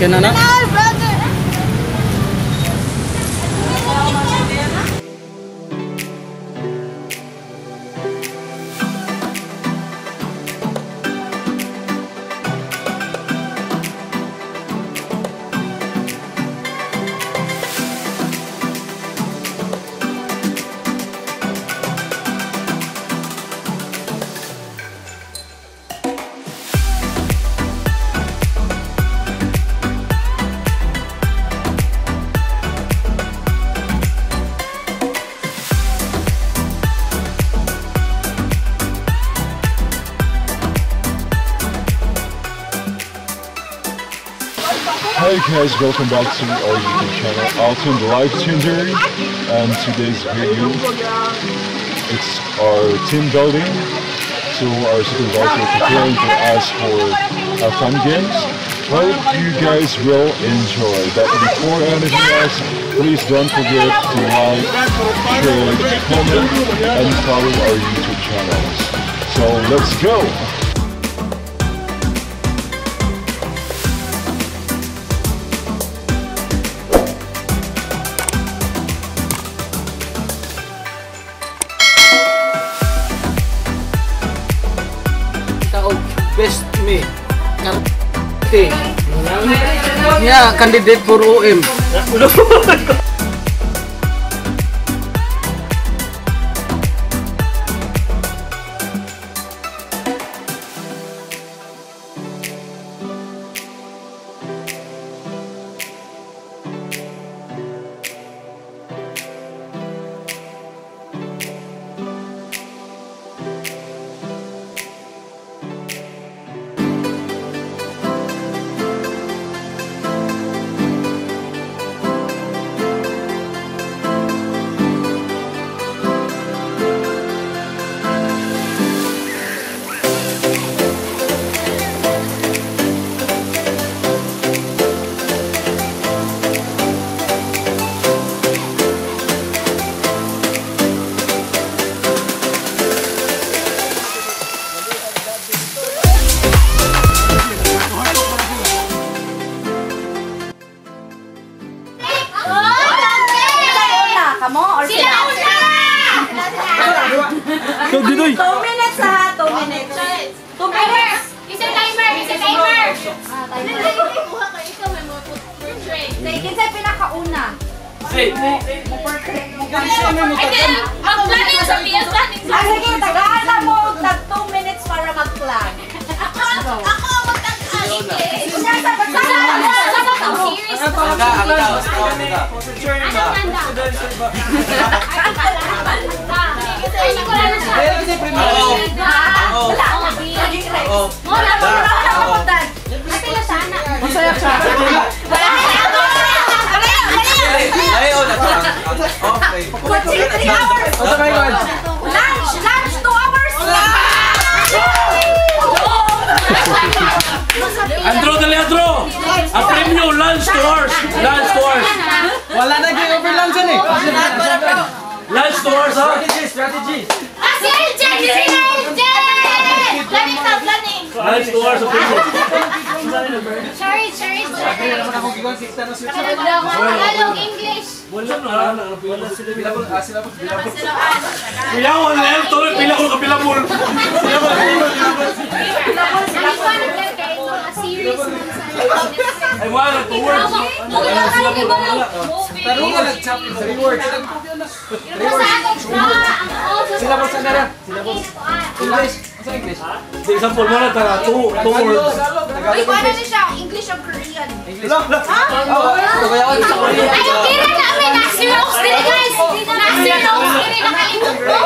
Kinana? Hey guys, welcome back to our YouTube channel, Alton the Life Changer, and today's video, it's our team building. So our supervisor preparing for us for fun games. Hope you guys will enjoy. But before anything else, please don't forget to like, share, comment, and follow our YouTube channels. So let's go! Best me Karte nya candidate for OM. Kamu or sila? 2 minutes ha, 2 minutes. 2 minutes. Isa timer, isa timer. Kinsa pinakauna? Mag-planning sa piyesta. Sige, tagaan mo tag 2 minutes para mag-plan. Ako mag-tag-aling. Series. Lunch 2 hours. Andro, dali Andro! Ang premium, lunch to ours! Lunch to ours! Wala na kayo over lunch eh. Lunch to ours, ha? Strategy. Si LJ! Si LJ! Planning ka, planning. Lunch to ours, ang premium. Sorry. Tagalog, English. Wala na. Pilawan na yan, tol. Pila ko kapilabol. A series Ay, wala. Towards. Pero nga nag-chop sa rewards. Syllabus na rin. English. Sa English? Sa example mo na, taga 2 words. Wait, paano na siya? English or Korean? English. Ayaw, kira namin. Nasir Rose din, guys. Nasir Rose din, nakalimot ko.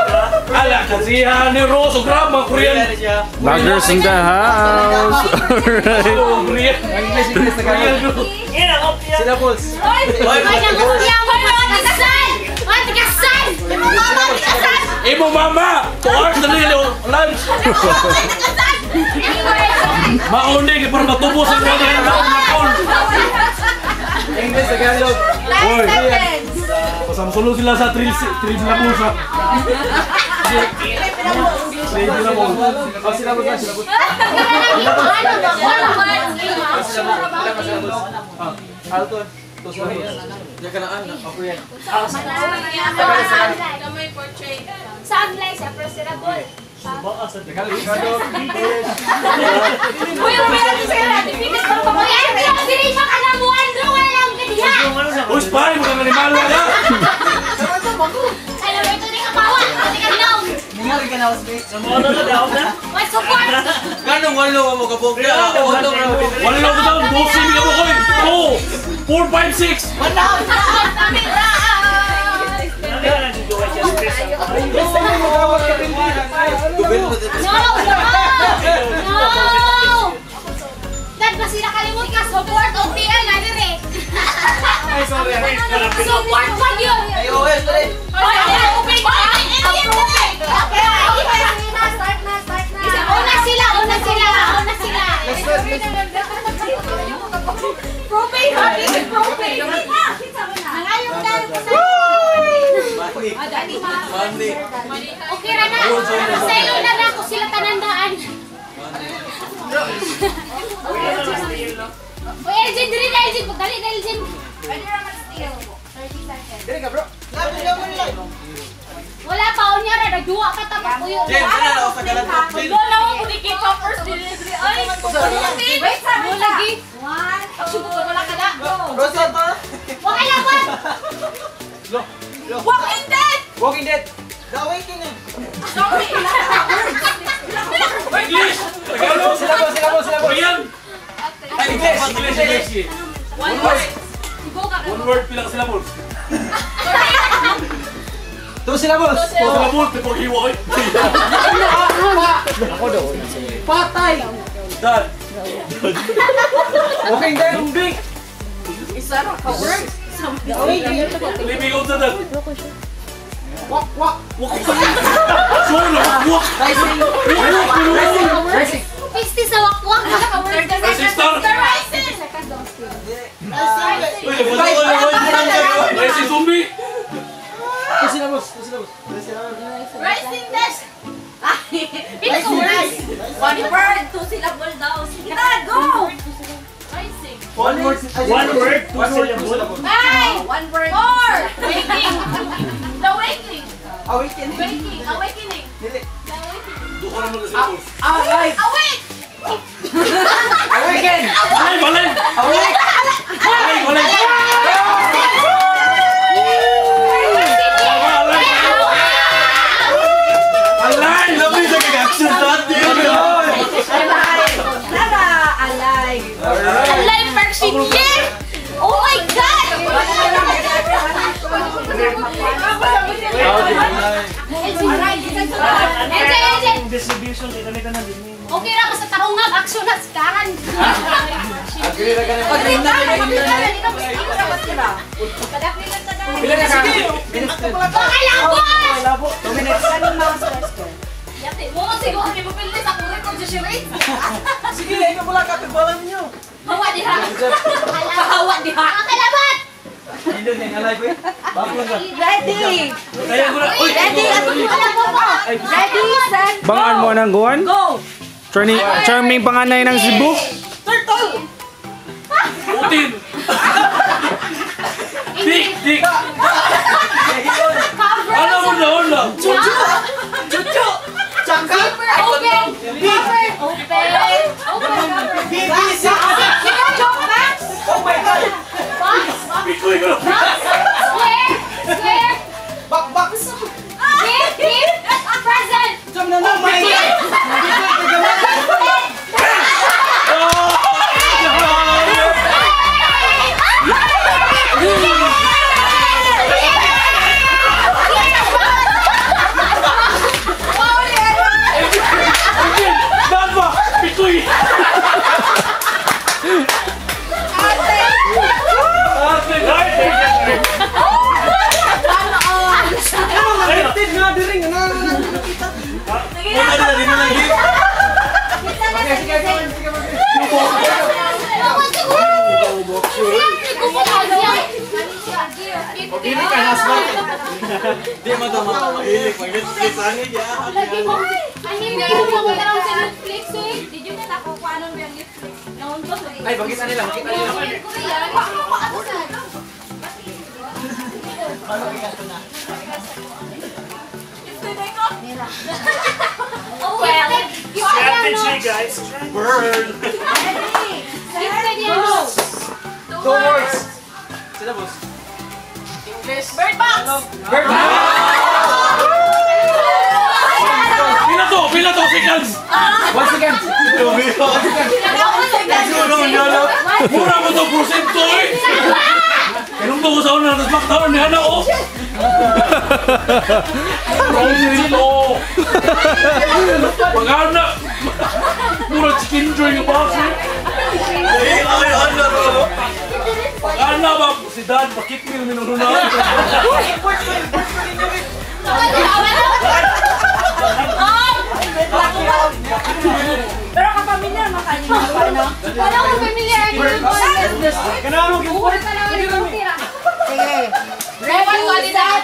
Ala, kasi ni Rose, o grab, mga Korean. Buggers in the house. Alright. Korean. English. Syllabus. Imo mama, 2 hours na nila lunch. Mauni ka para matubos ang mga English, Tagalog. Pasamsulo sila sa 3 syllables. Saan lang siya? Preserable. Uy, umiyak sila. Dipinit pa ba? Uy, diri pa ka na mo. Andro ka lang kadiha. Uy, pare, mga animalo na. Alam mo, ito di ka pawa. Ito di ka down. Nangyari ka na, Osmate. May support. Ganong walo mo kapog. Wala ko daw, boxing ka mo ko. 2, 4, 5, 6. No! Dad, ba sila kalimut ka? Support o TL na dire. Support pa yun. Una sila. Propane. Nangayong na. Okay ra na. Sa'yo na ako sila tanandaan. Uy, Elgin, diri na Elgin. Pagdali na Elgin. Pwede na mag-steal. 30 seconds. Dali ka, bro. Wala pa, o niya ra. Nagduwa ka tapos kuyo. James, ano na ako sa galat? Doon na ako kung ka first delivery. Ay, wait, sabi lagi. Wala ka na. Rosa pa. Wala lang, wag. Walking Dead! Walking Dead. The Awakening. English! Tagalog! Silabos. Korean! Ay, English. English! One word. One word, pila ka syllable? 2 syllables. Syllable, tipong hiwa ko. Ako daw. Patay. Dad! Walking Dead. Lumbing! The Awakening. Living out sa dad! Wak. Solo! Wak! Rising. Pisti sa wakwak. Rising star! Rising zombie! 2 syllables. Rising Dash. Pinis ka words. One word, 2 syllable daw. Sige na, go! Rising. One word, 2 syllables. Ay! One word. 4. Waking. The Waking. Awakening. Awakening. Dili. Duka naman ka syllables. Alive. Awake! Awaken. Ay, balay! Awake. Alay! Labi sa kag-action dati! Alive version year! Oh my God! Okay ra ka sa tahongag, action na sikaran. Pila na ka? Okay lang, boss! 2 minutes. Yate, mo siguro ni mapildi sa kuri ko sa shirit. Sige, ikaw pala katibalan niyo. Hawa diha. Hawa diha. Kalabat! Hindi na alive eh. Bago lang ka. Ready! Kaya ko na... Uy! Ready! Alam mo ba? Ready, set, Bangaan mo ng guwan? go! Charming panganay ng Cebu? Putin! Dik! Ano mo na una? Chuchu! Chaka! Open! BBC! Oh my God! Pikoy ko! Square! Bakbak! Gift! Present! Oh my God! Dapa! Pikoy! Connected nga din rin. Pag-ilig ka, husband. Di mo ito mag-ilig. Mag-Netflix. Ano yan? Lagi mo. Ang hindi yung magkakaroon sa Netflix eh. Did you get ako kung anong yung Netflix? Nauntos eh. Ay, bakit nila? Bakit nila? Oh well. You are Strategy, guys. Burn! Gifted yan. Two words. Sila, boss. English. Bird box. Bird box. Pila to, seconds. 1 second. Mura mo to porsyento eh. Anong to ko sa una, tapos makataon ni Hana oh. Porsyento. Pag-ana. Mura chicken joy yung box eh. Pag-ana ba, si Dad, bakit nyo minununan? Pero kapamilya, makain mo pa, no? Wala ko familiar. Kanaro, Buhay pa naman yung tira. Sige. Ready, set,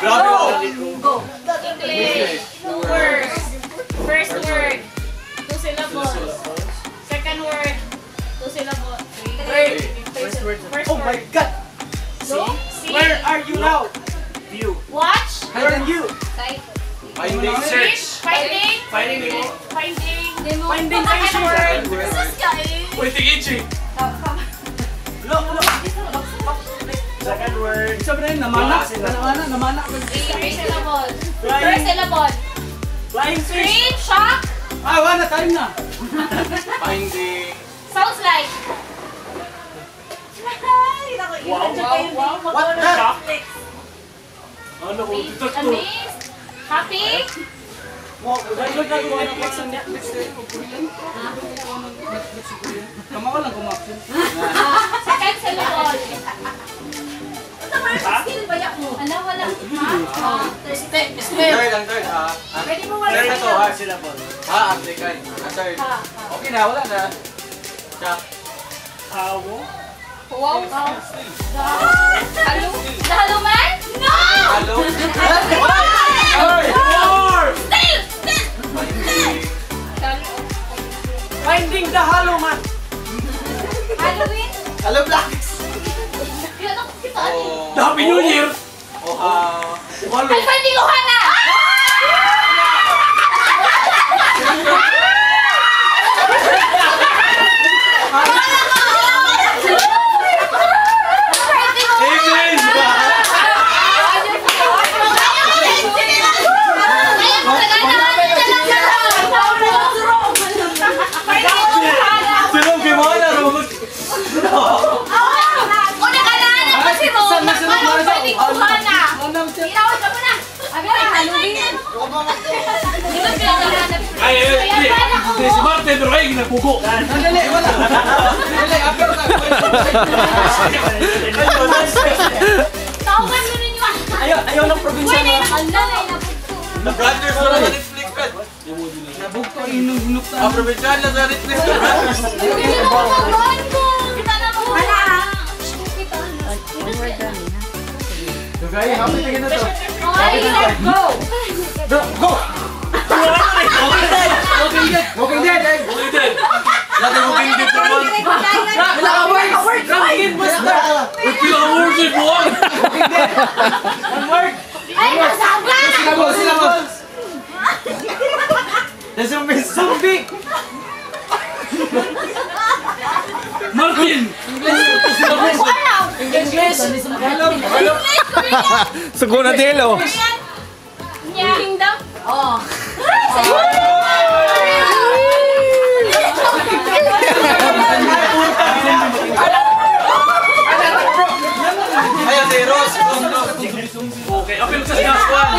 Go. English. Words. First word. 2 syllables. Second word. 2 syllables. 3. First word. First Oh my word. God! See? Where are you now? View. Watch. Where are you? Sight. Finding Search. Finding. Finding me. Finding. Finding Second word. word. Sus ka eh. Pwede itchy. Look. Second word. Sabi na yun, namana. Namana. 3 syllables. First syllable. Flying fish. Green. Shock. Ah, wala, time na. Finding. Sounds like. What the? Ano ko, ito to. Amazed. Happy. Netflix ang Netflix. Kama ko lang kumaksin. Second syllable. Skill ba yan mo? Ano, wala. Ha? Third ang third. Pwede mo wala Third na to, siya. syllable. Applicant. Third. Okay na, wala na. Chuck. Wow. Halo? Sa haluman? No! Hello. Still! Finding the hollow man. Halloween? Hello, Blacks. Yun ako kita. Happy New Year! Ay, hindi ko hana! English! Sino gimana, Robot? Una ka na! Kasi mo, paano pwede ko hana? Inawad ka mo na! Abi na, Halloween! Dito pinaghahanap. Ay, si Martin, pero ay, ginakuko. Dali, wala. Dali, after that. Tawagan mo ninyo. Ayaw ng probinsya Pwede na. na. Handa na, inabot ko. Brothers na naman Netflix ka. Nabugto, inunok na. Probinsya na sa Netflix ka. Hindi mo makabahan ko. Kita na mo. Wala. Dugay, happy tingin na to. Okay, let's go. Go! Walking Dead! Okay din. Lati Walking Dead naman. Wala ka word! Master! Uy, pinaka-words eh, buwan. One word! Ay, nasaga! Syllables! The zombie! Martin! Wala. English! Hello! Sugo na dilo. Korean. Yeah. Kingdom. Oh. Ayaw, si Rose! Okay, apil sa last one.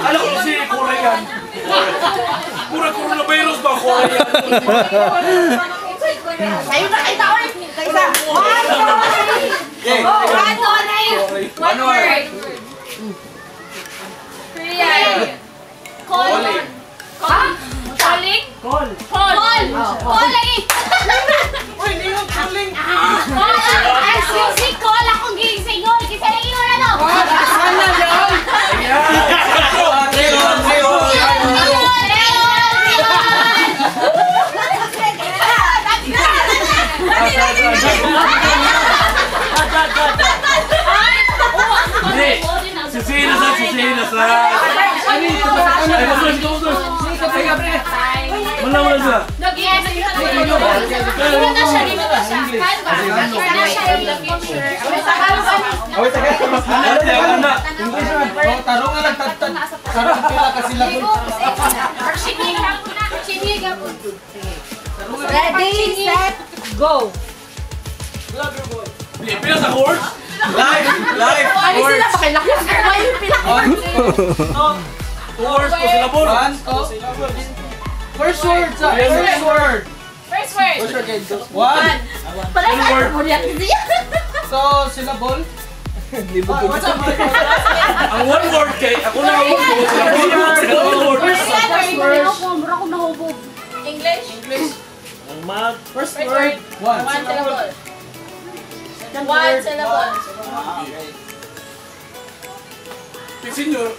Alam ko si Korean. Pura coronavirus ba Korean? Sa'yo na kita ulit. Kaisa. Okay, Calling. Calling? Call. Call. Call lagi. Uy, hindi yung calling. Call. Excuse me, call akong gingsingol. Kasi lagi mo na to. Sana yan. Sisihin na sa. Ay, bagus. Mana sila? Tarong lang tatad. Sarap pila kasi labon. Ready, set, go. Pila sa course? Live. Ano sila pakilaki? Ay, pinaka. Course ko sila po. First word, sir. First word. First word. One. Pala sa mo niya kasi. So, syllable. Ang one word kay ako na ang one word. English. Ang mag. First word. One. One syllable. One syllable. Senior.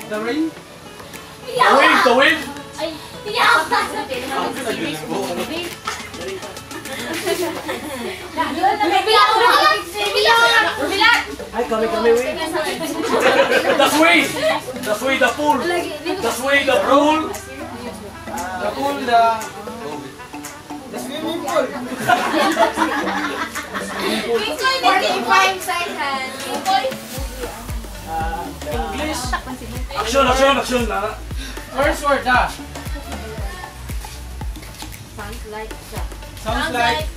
The ring. The wave. That's way the pool. That's way the pool. The pool, the swimming pool. 45 seconds. English. Action. First word, Sounds like.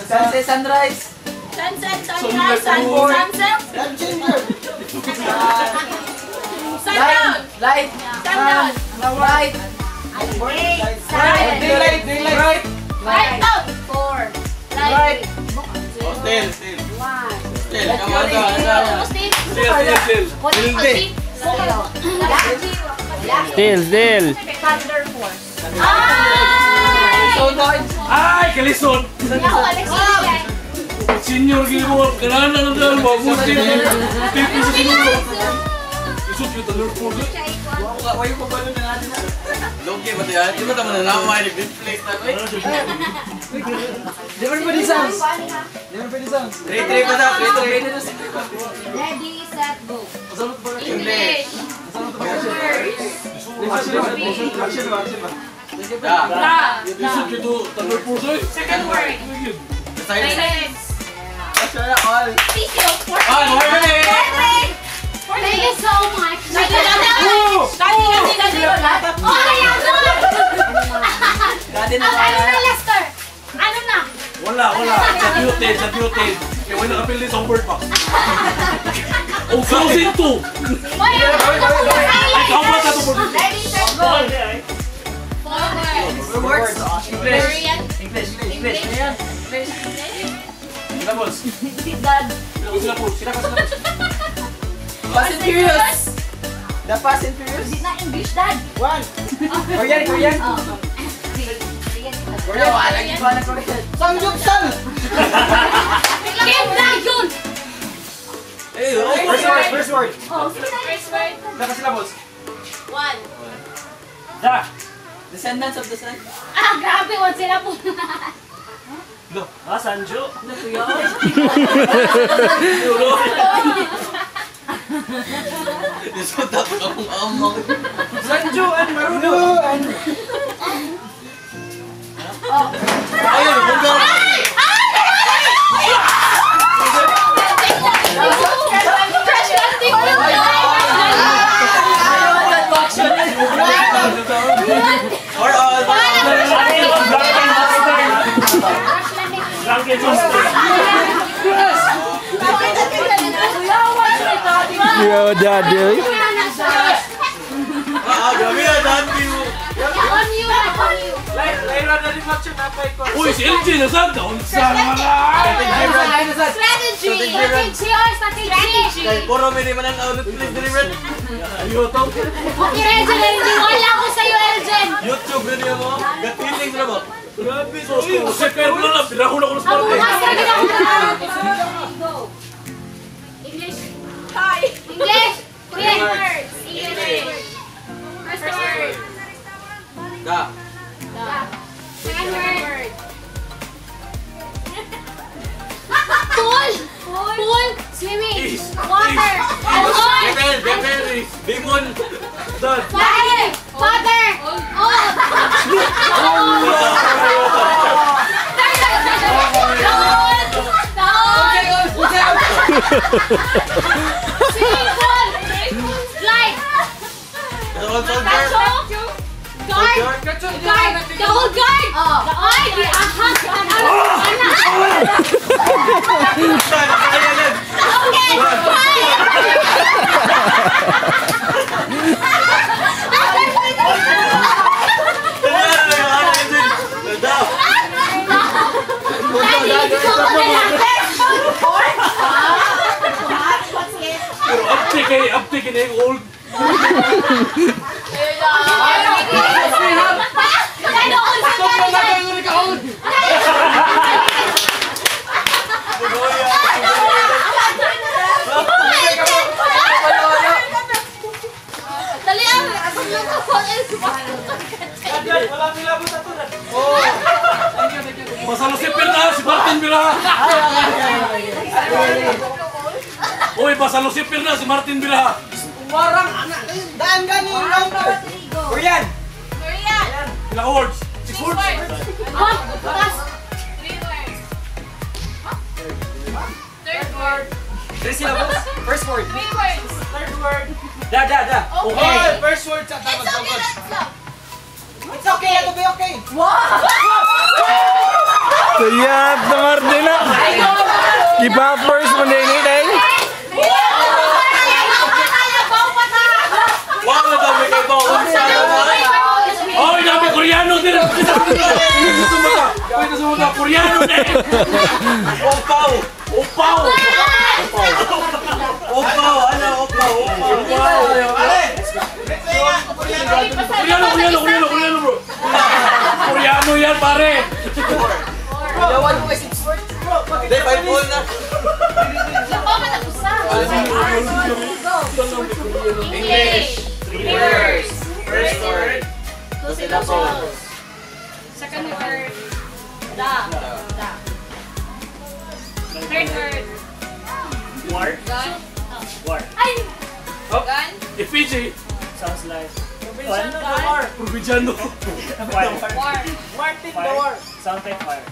Sunset, sunrise. Sundown. Light. Sundown. Light. Daylight. Right down. 4. Right. Still. Come on, Still. Ay, kalisod. Senior gimo, kanana na dahil mabuti. Pipi sa sinulo. Isot yung talor po. Wayo pa pala na natin. Logi ba tayo? Di ba naman nalamay nag-display na ko? Different pa di sounds. Three pa daw. Ready, set, go. English. Isot yung talor po. Second word. Silence. All. Tissue. Thank you so much. Ano na, Lester? Ano na? Wala. Sa beauty. Kaya wala nakapili sa bird box. O, frozen 2. Ikaw ba ito po? Ready, set, go. Forward. Korean. English. Tapos. Sila po. Fast and Furious. The Fast and Furious. Hindi na English, Dad. One. Korean. Korean. Samgyupsal. Kim Dayon. First word. First word. Nakasilabos. One. Da. Descendants of the Sun. Grabe, one sila po. Sanjo. Gusto tapos akong amang. Sanjo and Maruno. Ayun, hanggang. Or all. Yo, daddy. Gabi na, dati mo. On you. Layra na rin match yung napay ko. Uy, si LG na saan? Daon sa mga. Strategy or strategy. Puro minimum ang outlet please deliver. YouTube. Okay, Elgen, wala ko sa'yo, Elgen. YouTube video mo. Gatiling na ba? Grabe. Uy, si Pero lang. Pinako na ko ng sport. Bukas na ginawa. English. Hi. English. Korean words. English. First word. Da. Second word. Pool. Swimming. Water. Alcohol. Bebel. Bimon. Dad. Father. Slide. Guard. The whole guard. Ay, di ahas. Okay, Pero uptake na yung old. Pasalo si Pirna, si Martin Biraha. Uy, pasalo si Pirna, si Martin Biraha. Warang anak. Daan ganing lang. Korean. Ilang words? 6 words? Three syllables. First word. Third word. Da. Okay. First word sa It's okay, let's stop. It's okay, it'll be okay. Kayat na Martina. Iba-first mo na ini, dahil. Wow, nadami kayo ba? Oh, dami Koreano din. Pwede sa mga Koreano din. Opaw. Ano? Opaw. Koreano bro. Koreano yan pare. Yawan mo kasi 6 words. Hindi, 5 ball na. English. Reverse. First word. 2 syllables. Second word. Da. Third word. War. Gun. War. Ay! Oh. Gun. Effigy. Sounds like Provinciano. fire. War. Fire. Sounds like fire.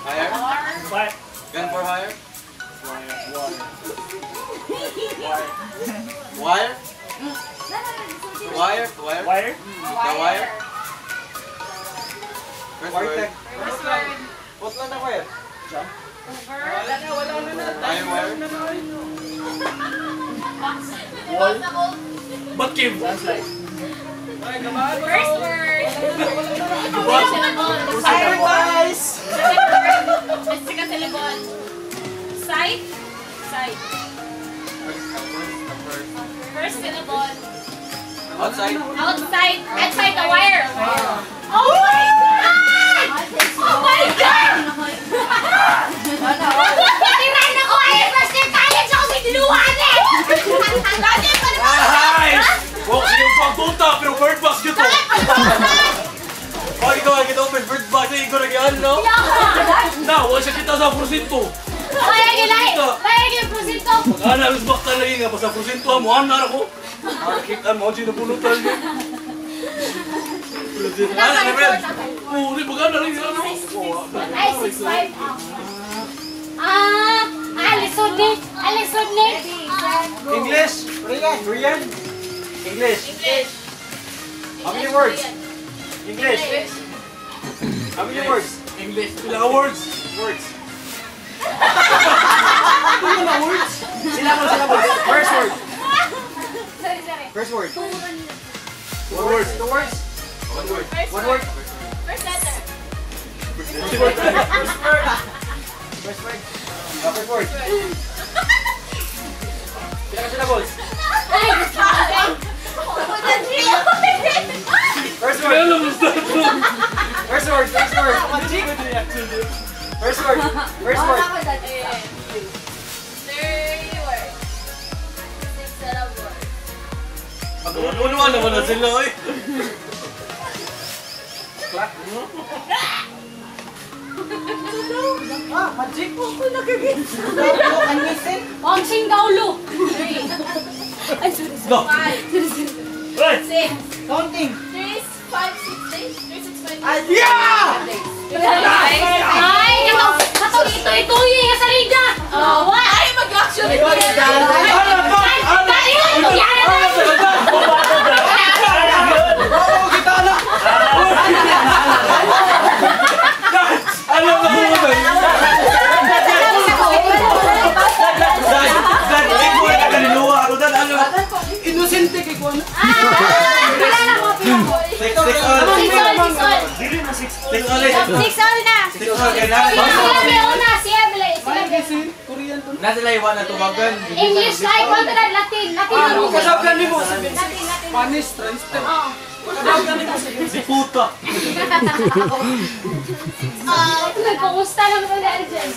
Hire. Fire. Gun for hire. Water. Wire. Wire. Wire. The wire. First word. First word. What lang na wire? Wall. Ba't Kim? Sounds like First word. Fire guys! Second syllable. Side. First syllable. Outside. Outside the wire. Oh my God! Tirahan ako ay first year college ako may dinuhan eh! Ay! Huwag sige yung pagpunta, pero bird box yun to. Oh, kita open bird box na igor nagyan, no? Na, huwag siya kita sa prosinto. Kaya prosito. Ana, alas bakta lagi nga, basta prosinto mo, ana ako. Nakakita mo, sinapulutan niya. Uri, bagana rin sila, no? Ay, 6'5". Alisod ni. English. Korean. English. How many words? English. How many words? English. Ilang words? Words. Ilang words? Syllable. One word. First letter. First word. First word. Syllables. First word. First word. First word. First word. First word. 3 words. 6 syllables. Ano naman na sila eh. Bongsing Gaulo. 3. Ay, sorry. Go. 5. Right. 6. Counting. 3, 5, 6 days. 3, 6, 5 days. Yeah! Ay, katong ito-ito yung sa liga. Ay, mag-action. Oo, kita na. Alam mo mo ba? Dad, ikaw ay nagaliluwa ako. Dad, alam mo. Inosente kay ko. Six all. Dili na 6 Six all eh. 6 all na. Six all kay na. Nasa laiwa na tumagan. English like kontra Latin. Latin ang mga. Kasablan ni mo. Latin. Spanish, translate. Oo. Si puta. Nagkumusta naman ko dahil dyan.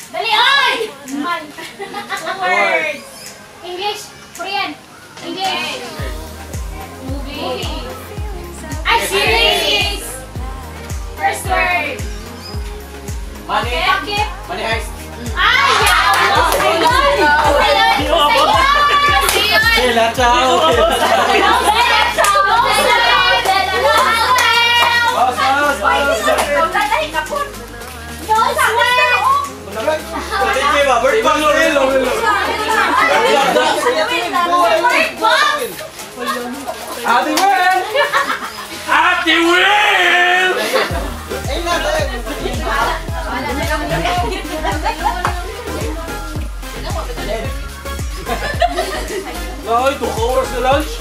Dali, ay! Man. 2 words. English, Korean. English. Movie. Ay, series. First word. Money. Bakit? Money heist. Ay, yaw! Sila, ciao. Sige ba? Bird box. Ate Wen! Ate Will! Ay, 2 oras na lunch.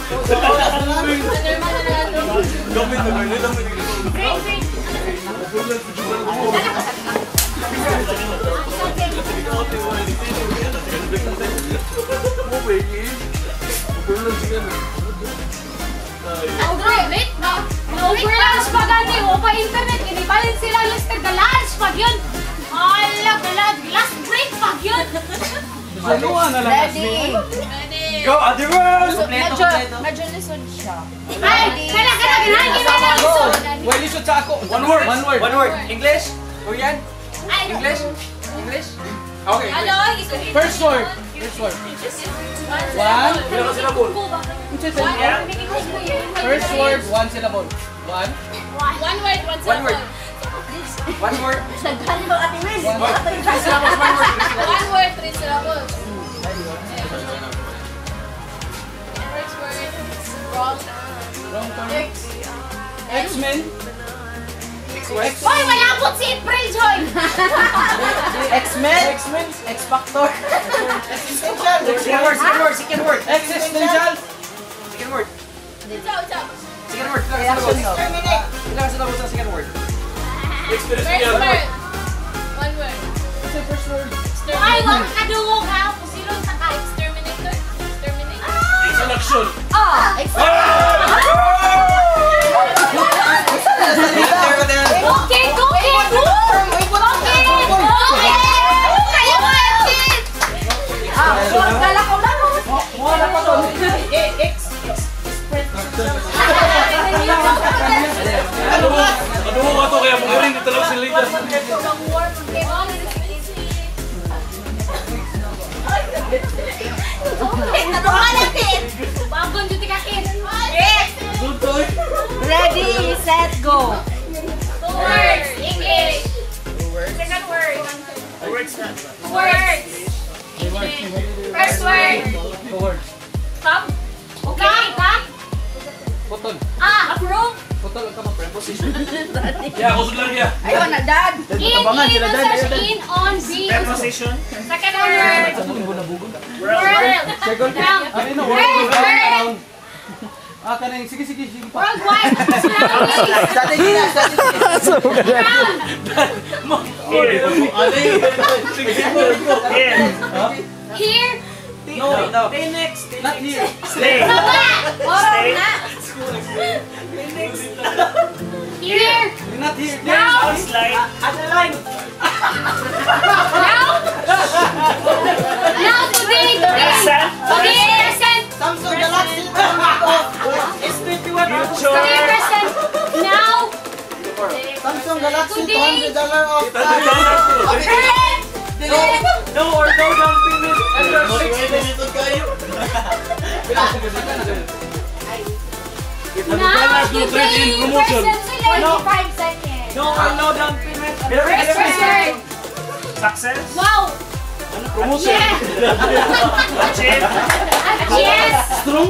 Gamit na ganyan lang. Overlunch pa gani, o pa internet, inibalin sila listed na lunch pag yun. Alag, last break pag yun. Ready. Go, Ate Wen! Medyo lisod siya. Ay, ganahin mo na lisod. Well, lisod sa ako. One word. One word. English? Korean? Ay, English? Okay. ano, First word. One. Ilang syllable? First word, one syllable. One. One word, one One word. syllable. One word. Nagkano Ate Will? Three syllables, one word. One word, 3 syllables. First word, wrong. Wrong turn. X-Men. Hoy, wala po si April Joy. X-Men? X-Men. X-Factor? Second word. Existential. Second word. Ciao. Second word. Ilang syllables ang second word? Experience First niya. word. One word. First word. Ay, wag ka dugo ka. Pusilong ta ka. Exterminator. Exterminator. Selection. Okay. Kayo mo, Exit. Galakaw na mo. Wala pa to. Ano mo ba ito? Kaya magaling dito lang si Lita. Ready, set, go. 2 words. English. Second word. Words na. 2 words. First word. Two words. Come. Okay, come. Putol. Approve. Putol ka mo. Preposition. Kaya ako lang niya. Ayun na, Dad. In, on, be. Preposition. Second word. World. World. Second. Down. Ano? Word. Ah, kanang sige. Worldwide. Tsunami. Here. No. Stay next. Not here. Stay. Baba. Stay. Here. Not here. Now. Slide. Now today. Present. Today present. Samsung Galaxy S21 Future. Today present. Now. Samsung Galaxy Today. $200 off. Current. No or no down payment. Now today promotion. present. 25 seconds. No or no down payment. Present. Success. Wow. Promotion. Yes. Achieve. Yes. Strong.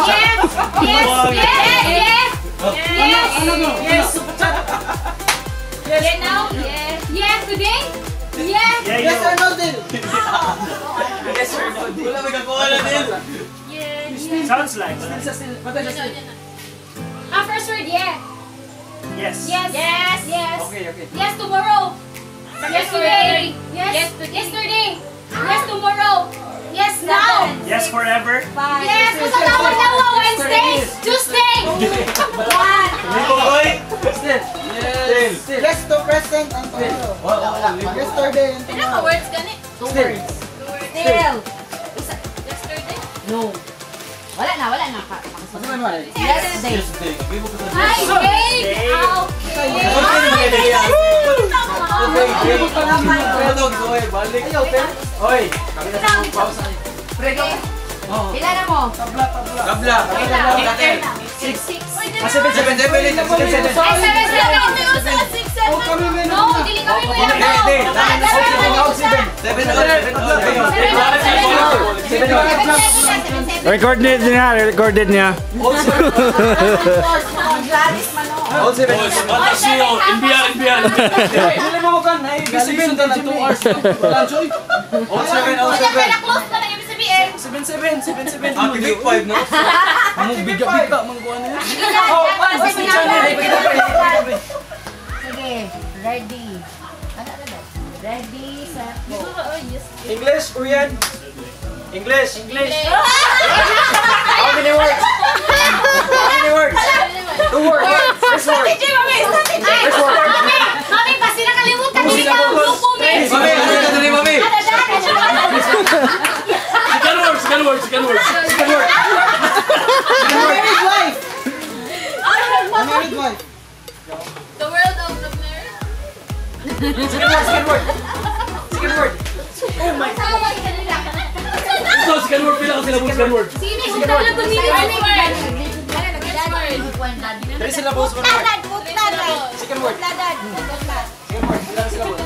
Yes. Yes. Yes. Now. Yes. Today. Yes. Yeah, Yes or you. no deal? Yes or no. Wala may kakuha na deal. Yes. Sounds like. First word, yeah. Yes. Yes. Yes. Yes. Okay. Yes, tomorrow. Yes, today. Yes, yesterday. Yes, tomorrow. Yes, now. Yes, forever. Yes, kasalawa Wednesday. Tuesday. Yan. Still. Yes to present and tomorrow. Yesterday and tomorrow. Words gani? Still. Still. Yesterday. No. Wala na. Ano naman? Yesterday. I gave out. Oy. Pila na mo? Gabla. Ay, 7-7. No, dili kami mo yan. Recorded niya. Gladys Mano. Matasyo. NBR. Dili mo kan. Ibig na 2 hours. Lanchoy. Kaya pala close na lang ibig sabihin. 7-7. Ah, big 5 no? Among biga mangkuan niya. Sige. Ready. Ready, set, go. English, Korean. English. How many words? 2 words. First word. Mami, kasi nakalimutan din ikaw. Grupo, Mami. Mami. Second word. Married wife. Married wife. The world of the nerd. Second word. Oh my God. Ito, second word. Pila ka sila po second word. Sini, kung tala ko nila. Dari sila boss one word. Second word. Ilang sila boss?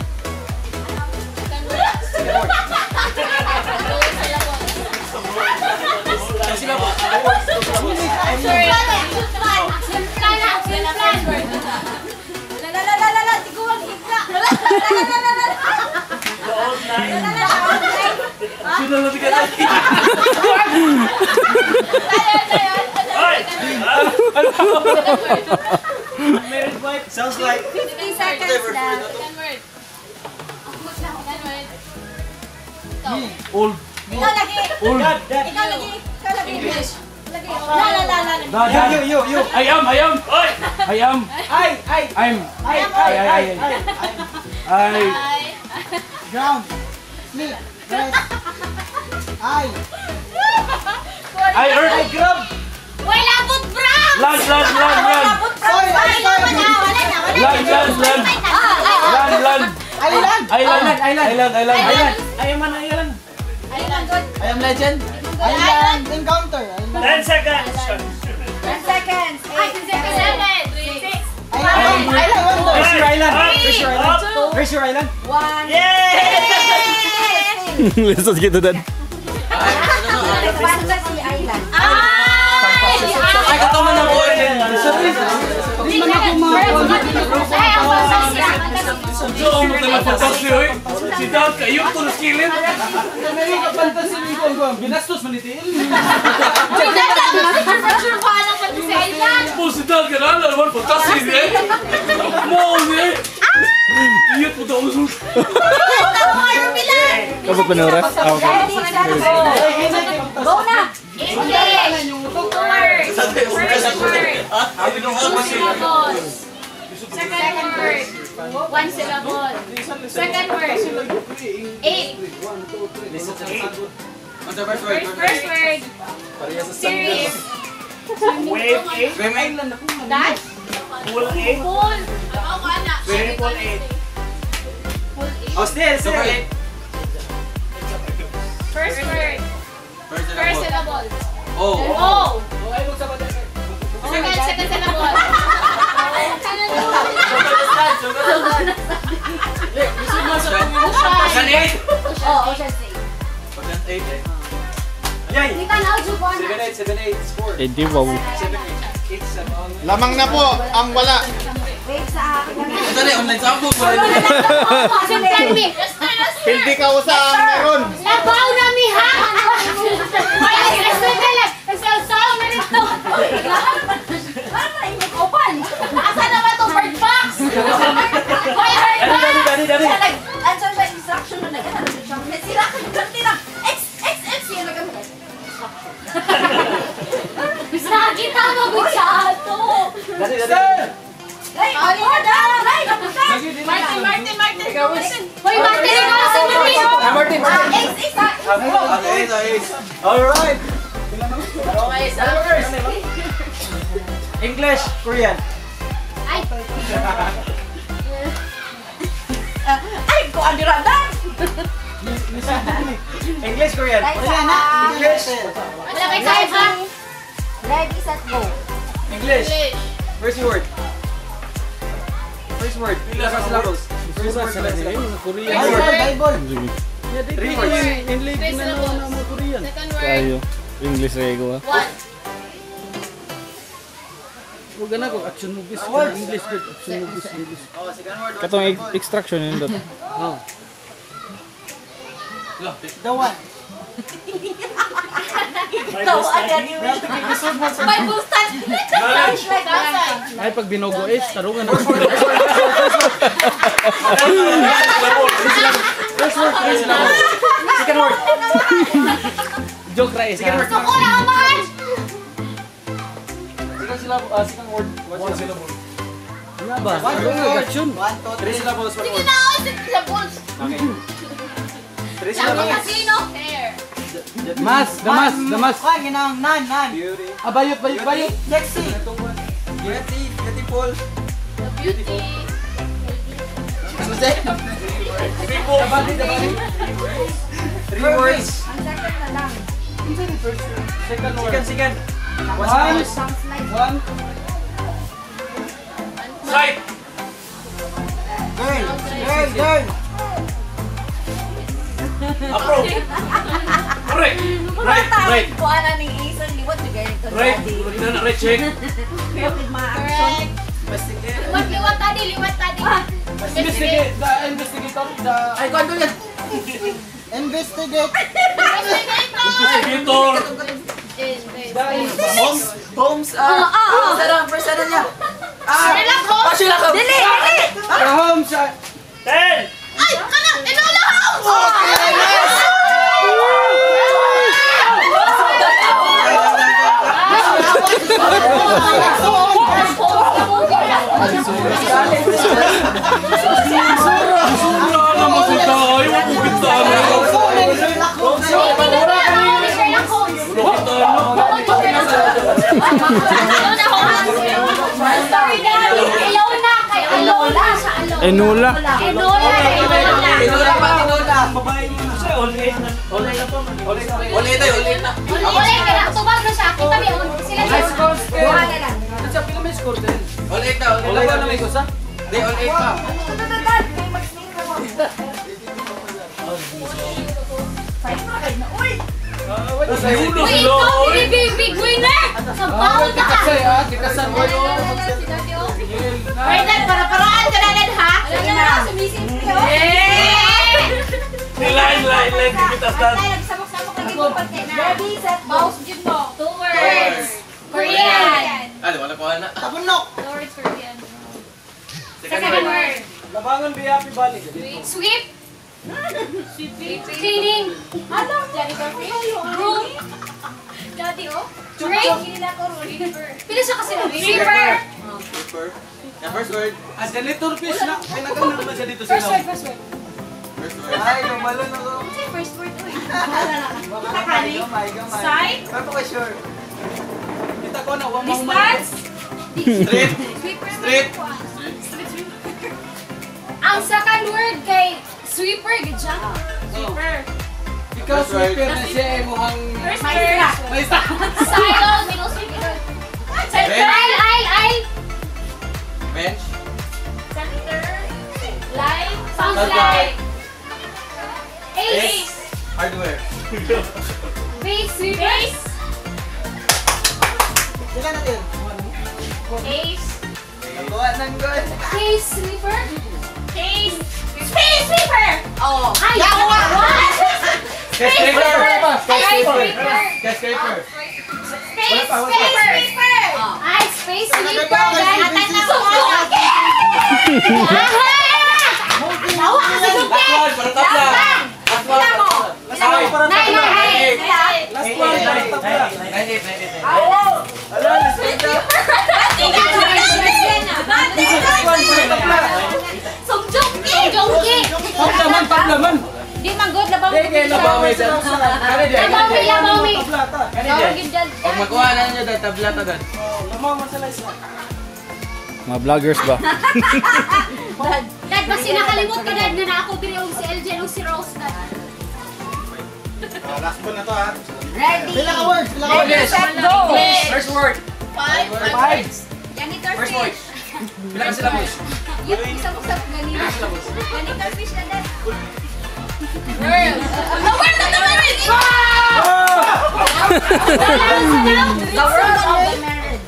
Sila boss. Sino na tiga natin? Hoy! Married wife. Sounds like 50 seconds lang. Old. Ikaw lagi. dad. Ikaw lagi. English. Lagi. La. You. I am. Hoy! Ground. Me. Rest. I earn. grab. Wala labot, bro! Land. Soy. Land. I am legend. Island encounter. 10 seconds. 10 seconds. 8 seconds. Where's your island? 1. Yay! Let's just get to that. Fantasy Island. Ay, katama na po. So, ang magkalapatasyo eh. Si Dad, kayo ito na skillin. Binastos manitin. Pressure pa ng si Aidan. Posital ka na, naman fantastic eh. Mo eh. Iyot mo daw usul. Kapag panoras? Ready, set, go. Go na. English. 2 words. First word. 2 syllables. Second word. 1 syllable. Second word. 8. First word. Series. Wave 8. Dash. Pool 8. Pool. Swimming pool 8. Pool 8. Oh, still. First word. First syllable. Oh. Oh. Second syllable. Ocean 8. Oh, Ocean 6. Ocean 8 eh. Yay! Kita na, Jubo. 7-8 score. Eh, di wow. 7-8 7. Lamang na po ang wala. Wait sa akin. Dali, online sample. Hindi ka usa ang meron. Labaw na mi ha! Ay, nagsasaw na nito! Parang na imig open. Asa naman itong bird box? Hoy, bird box! Siya nag-answer sa instruction na nag-ano siya. Sila ka nagkanti na. X. Siya nag-ano. Nakita mo sa ato! Ay, Oliver na! Ay, Martin! Hoy, Martin! Ikaw sa Martin! X. Alright. Okay, sa English, Korean. Ay! Ay, ko andiradan. English, Korean. English. Wala kay Saif ha? Ready, set, go. English. First word. First word. First syllables. First word. Bible. 3 words. Second word. Kayo. English rego ha. 1. Huwag na ko, action movies. English, action movies, English. Katong extraction yun dito. Ikaw, agad yung Bible stand! Ay, pag binogo is, tarungan. Second word. Joke ra isa. Gusto ko na umahan! Second word. One syllable. Ano ba? Action. 3 syllables, 1 Sige word. na ako sa balls! Okay. 3 Lang syllables. kasino? Hair. Damas. Beauty. Bayot. Beautiful. The beauty. 3 words. Ang second na lang. Second. One. Sounds like Sight. Girl. Approve. Correct. Right. Kung ano ning Ason, liwat yung ganito. Right. Right, check. Kaya with mga action. Correct. Liwat tadi. Investigate. Ay, kwento yan. Investigate. Investigator. Holmes. Persona niya. Sherlock Holmes. Dili! Holmes. 10. Ay! Kanang! Enola Holmes! Enola. Ulit na. Tubag na siya. Kita mo yun. Sila Buha na lang. Ulit na. Di, ulit pa. Tutututut! May mag-sneak na mo. Uy! Uy, ikaw, big winner! Sabaw na ka! Bernard, para-paraan ka na lang, ha? Sige na. Sumisim kayo. Lain, kita start. Nagsabok-sabok lagi ko pati na. Ready, set, go. Mouse, Jim mo. 2 words. Korean. wala ko na. Tabunok. No words for the end. Second word. Labangan be happy balik. Sweep. Cleaning. Janitor fish. Broom. Daddy, oh. Drink. Pila siya kasi ng sweeper. Sweeper. The first word. As the little fish na, may nagano naman siya dito sila. First word. First word. Ay, lumalon ako. What's your first word? Gamay. Side. Ano ko sure? Kita ko na, wamang Distance. Street. Sweeper. Street. Ang second word kay sweeper, good job. Sweeper. Ikaw sweeper na siya ay mukhang... First word. May isa. Silent. Middle sweeper. Aisle. Bench. Center. Line. Sounds like. Ace. Hardware. Base. Sweepers. Sila natin. Ace. Nagawa ng good. Case sweeper. Case. Space sweeper. Oh. Ay, Cash Space scraper. sweeper. Space sweeper. Cash scraper. Space sweeper. Ay, space sweeper. Atay na ko. Nawa ka sa lupi. Last one, para top lang. Last one. Tingnan mo. Nine. Last one, para tapla. 98. Ala, lisod ka. Jongki. Paglaman. Di magod labaw. Labawi sa. Labawi. Tablata. Pag makuha na nyo dahil tablata doon. Lamaw man sa lice. Mga vloggers ba? Dad, basi nakalimot ka dad na ako diri og si LJ ug si Rose dad. Last one na to ha. Ready. Pila ka words. Ready, set, go. First word. Five. Janitor First word. fish. Bila ka sila boys. Yung isa mo sa ganito. Janitor fish na dad. World. World of the married. The world of the married.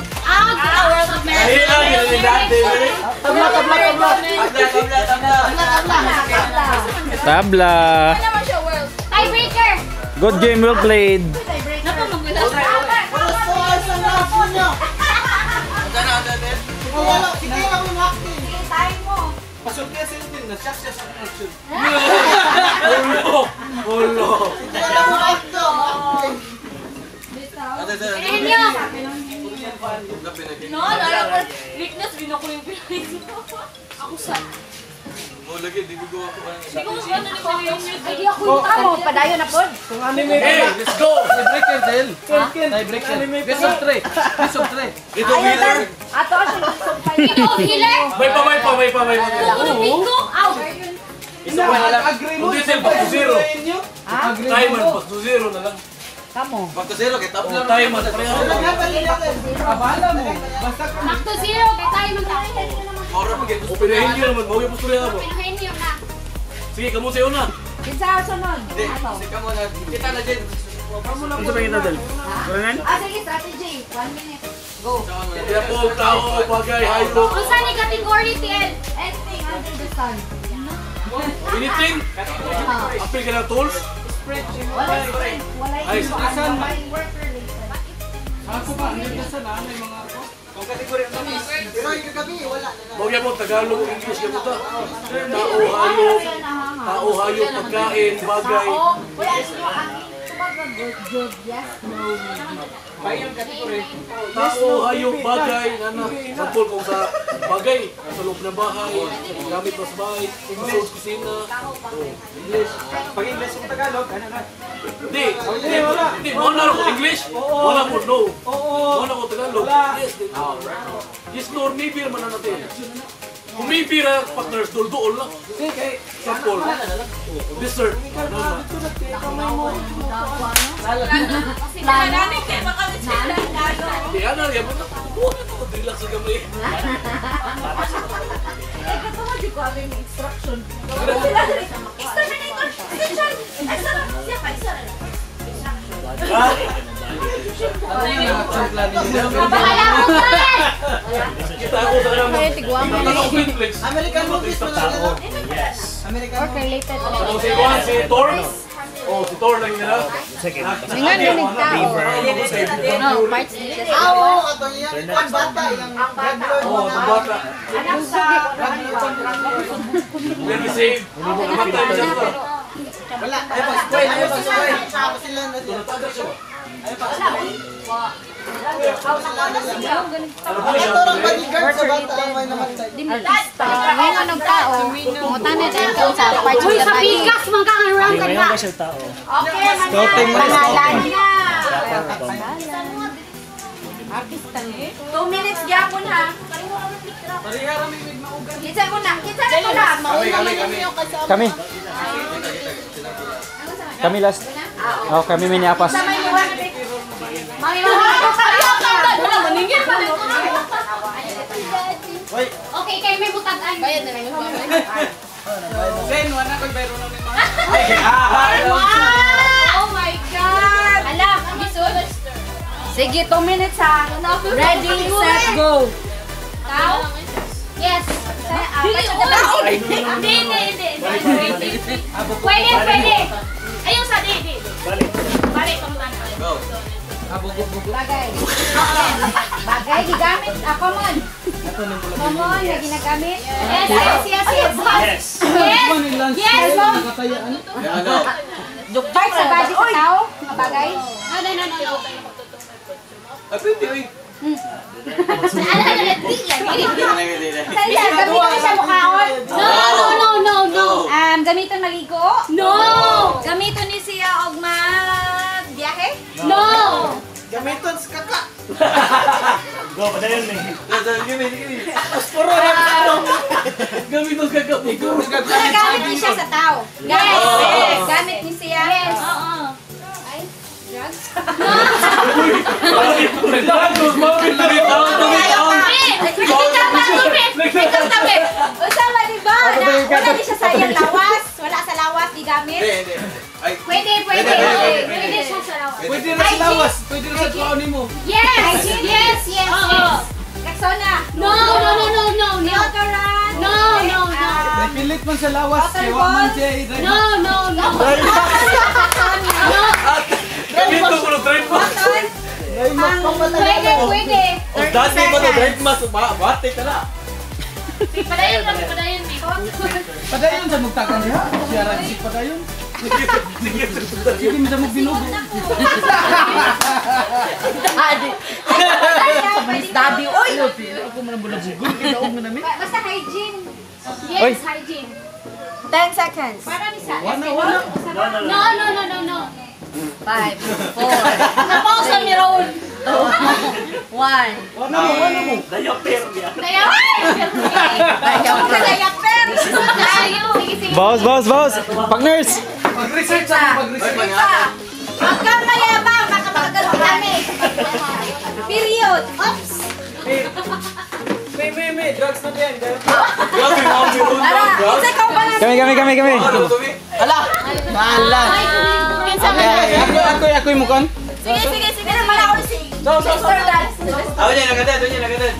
World of marriage. Tabla. Ano naman siya, world? Tiebreaker. Good game, well played. Napamagula. Wala. Sige lang yung acting. Sige, tayo mo. Pasulti sa din na siya sa action. Ulo. Sige lang yung acting. Pinahin niyo. No, nalagpas. Weakness, binako yung pinahit mo. Ako sa. Lagi, di ko ako. Hindi ko ano ni Mami yung music. Ay, di ako yung tamo. Padayo na po. Kung anime Hey, ka. let's go. Tiebreaker din. Tiebreaker. Best of 3. Best of 3. Ito healer. Ato siya nagsumpay. Ito, healer. May pa. Ulo, bingo. Out. Isa pa na lang. Agree mo. Kung diesel, back to zero. Agree Timer, mo. back to zero na lang. Back to zero, kaya top lang. Timer, pareho. Abala mo. Basta ka. Back to zero. Kaya tayo magkakain. Maura pa kayo. Pinahin nyo naman, mawag yung posturya mo. Pinahin niyo na. Sige, kamu sa'yo na. Kinsa sunod? Hindi, sika mo na. Kita na dyan. Ano sa kita dal? Sige, strategy. 1 minute. Go. Kaya po, tao, bagay, haylo. Kung saan yung category, TL? Anything under the sun. Anything? Apil ka ng tools? Wala strength. Wala Ay, yung saan? work related. Ako ba? Hindi sa na may mga ako. Kung kategory ang tamis. Pero yung kagabi, wala na. Mawag yan po, Tagalog, English, yan po ta. Tao, hayop, pagkain, bagay. Wala ito ang good, yes, no. Bayang kategory. Tao, hayop, bagay, sampol kung sa bagay, sa loob ng bahay, gamit mo sa bahay, sa kusina, English. Pag English yung Tagalog, ano na? Hindi, wala ko English, wala ko no, wala ko Tagalog, yes, no, or maybe naman na natin. Kung maybe na partners, dool lang. Sige, Sample, dessert, Nananig kayo baka sila. Hindi, ano, yan mo na, huwag na relax sa gamay. Katawad ko ang instruction. Bahala mo pa! Kita ako sa kanang tatanong Netflix. American movies mo na lang. American movies. Related. Ano si Juan, si Thor? Oh, si Thor lang nila. Singan dinig tao. No, parts nila. Oo, ato yan. Ang bata, yung regular Oh, mga... ang bata. Anak sa... Let me save. Namatay siya ba? Wala, ay pag-spray, ay pag-spray. Saka sila na sila. Ito lang bodyguard sa bata ang may namatay. Ngayon ng tao, mutana din ka sa parts Uy, nila. sa bigas, magkakarang ka na. Okay, Pangalan. Artista ni. 2 minutes gyapon ha. Kitsa mo na. Kitsa mo na. Kami. Kami last. Oh, kami Minneapolis. Mami, wala maningin pa rin. Okay, kayo may butagan. Bayad na lang yung Ben, wala ko'y bayro na may mga. Oh my God! Alam, bisul. Sige, 2 minutes ha. Ready, set, go. Tao? Yes. Hindi. Pwede. Ayun sa di. Balik, kamutan. Go. Bagay. Bagay, gigamit. Ako mon. Momon, na ginagamit. Yes. Part sa body sa tao, mga bagay. No. Gamiton na siya mukhaon. No. Gamiton maligo. No. Gamiton ni siya og mag-biyahe. No. Gamiton sa kaka. Gamit ang kagabi. Gamit ni siya sa tao. Yes. Gamit ni siya. Yes. Ay, drugs. Usama, di ba? Wala di siya sa iyang lawas. Wala sa lawas, di gamit. Pwede siya sa lawas. Pwede na sa lawas. Pwede na sa kaunin mo. Yes. Rexona. No. Deodorant. No. Pilit man sa lawas. Kewa man siya. No. Gamit ko ng drive mo. Pwede. O dati mo na drive mas bate ka na. Padayon lang. Padayon sa magtakan niya. Siya rin si padayon. Sige, misa mo binugo. Daddy, oy! Ako man ang bulabugol. Kinaog na namin. Basta hygiene. Yes, hygiene. 10 seconds. Para ni sa. Wala. No. 5, 4, Napausa ni Raul. 1. Wala mo. Daya. Sige. Boss. Pag-nurse. Pag-research ako. Huwag kang mayabang, baka makagalo kami. Period. Oops. May. Drugs na yan. Grabe mo ang biro. Ara, isa ka ba na? Kami. Naalan. Ako yung mukan. Sige. Mala ako si Mr. Dance. Ako niya, nagadan.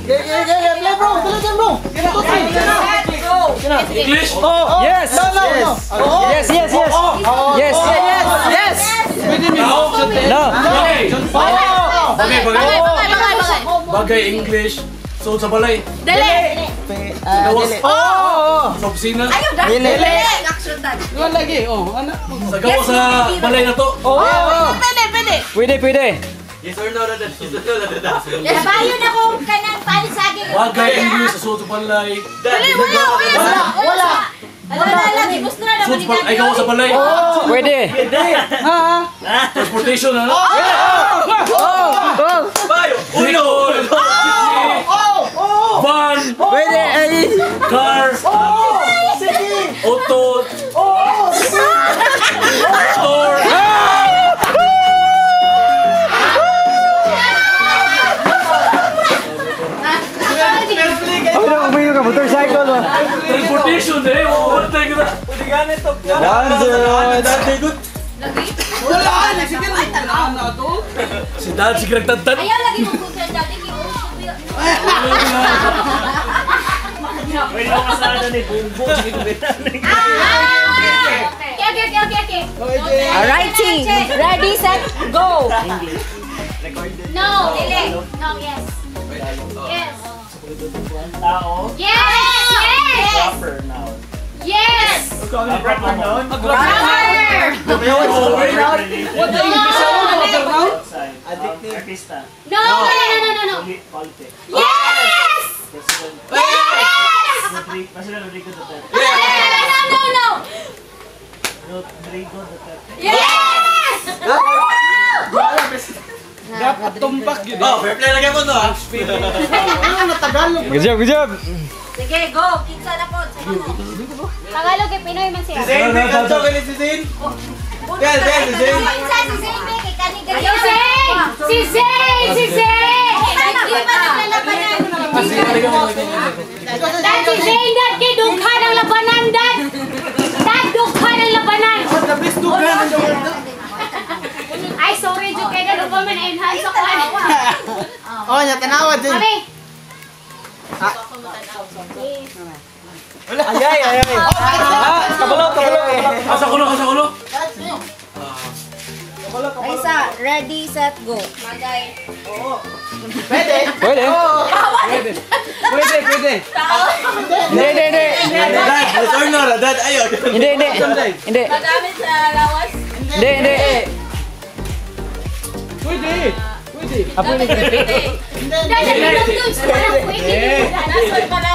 Play bro, talaga bro. English? Oh, yes. No. Yes. Pwede mo. No. Bagay. Bagay English. So sa balay. Dali. Gawas. Oh. Sa opisina. Ayun, dali. Action dance. Wala lagi. Ano? Sa gawa sa balay na to. Pwede. Yes or no? Labayon ako kanang panisaging. Bagay English sa suot sa balay. Dali, wala. Lagi, gusto na naman Suot ay gawa sa balay. Pwede. Transportation ano? Oh. Vehicle. Van. Pwede. Car. Auto. Store. Umayo ka, motorcycle mo. Transportation eh. Wala tayo na. Wala. Sige na to. Si Dad, si Greg Tantan. Ayaw lagi mo kung saan dati. Kaya Alrighty. Ready, set, go. No, dili. No, yes. Yes. Tao. Yes! Yes! Proper noun. Yes! Proper noun. Proper! What the English now? Adjective. Artista. No! Politics. Yes! President. Yes! President Rodrigo Duterte. No! Rodrigo Duterte. Yes! Dapat tumpak yun. Oh, fair play lagi mo to ha. Good job, good job. Sige, go! Kinsa na po. Tagalog kay Pinoy man siya. Si Zane, may kanto ka ni si Zane. Yan, Zane, si Zane. Kinsa si Zane, may kay kani gali. Si Zane! Si Zane! Di ba naglalabanan? Dad, si Zane, dad, kay dugha ng labanan, dad! Dad, dugha ng labanan! Ay, sorry, Juke, kaya gano'n pa man enhance ako. Oh, natanawa din. Mami! Ay. Kabalo. Asa kulo. Isa, ready, set, go. Pwede. Hindi. Dad, return na. Dad, ayaw. Hindi. Magamit sa lawas. Hindi. Pwede. Dad, nag-dogs ka na. Pwede. Nasol ba na?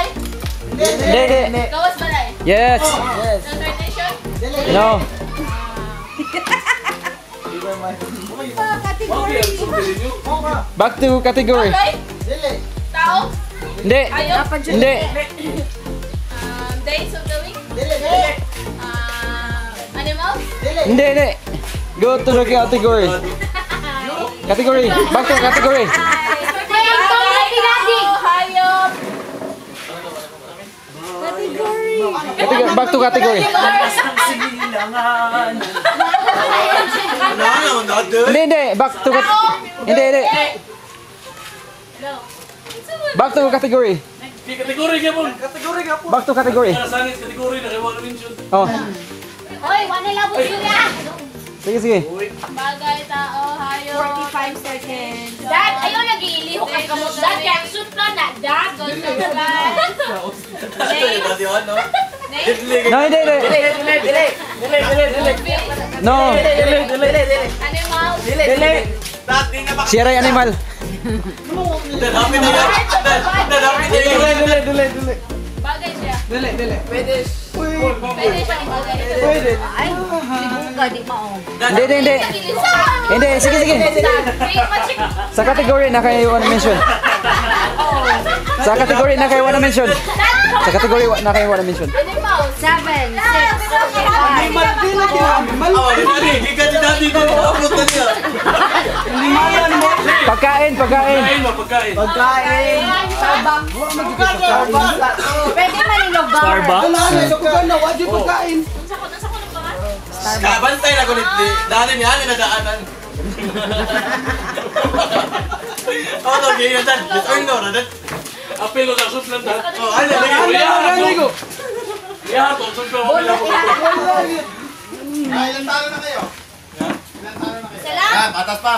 Hindi. Gawas ba na? Yes. Third nation? No. Back to category. Okay. Tao? Hindi. Ayok? Hindi. Days of the week? Animals? Hindi. Go to the category. Category. Back to category. May ang tawag tinadig! Hayop! Back to category. Hindi. Back to Hindi. Back to category. Kategori ka po. Back to category. Sanit kategori na kay wala mention. Oh. Hoy, wala labot yun ah! Sige. Bagay, tao, hayop. 45 seconds. Dad, ayaw nag-iilihok ang kamot. Dad, kaya suit na na. Dad, goes to the right. No, hindi. No. Animals. Sierra yung animal. Dad, happy na yan. Dad, happy na yan. Bagay siya. Dili. Pwede siyang bagay. Ay, libuka, di mao. Hindi. Hindi, sige. Sa category na kayo wanna mention. Sa category na kayo wanna mention. Sa category na kayo wanna mention. Animals. 7, 6, 5, Pagkain. Pagkain. Pwede manilog bar. Kabantay na ko ni daanan niya, nadaanan. Oh, no, ganyan na, Dad. Return na, Dad. Apelo sa soup lang ta. Oh, ano, ko. Ya, to soup ko. ilang talo na kayo? Ilang talo na kayo? Salam. Atas pa.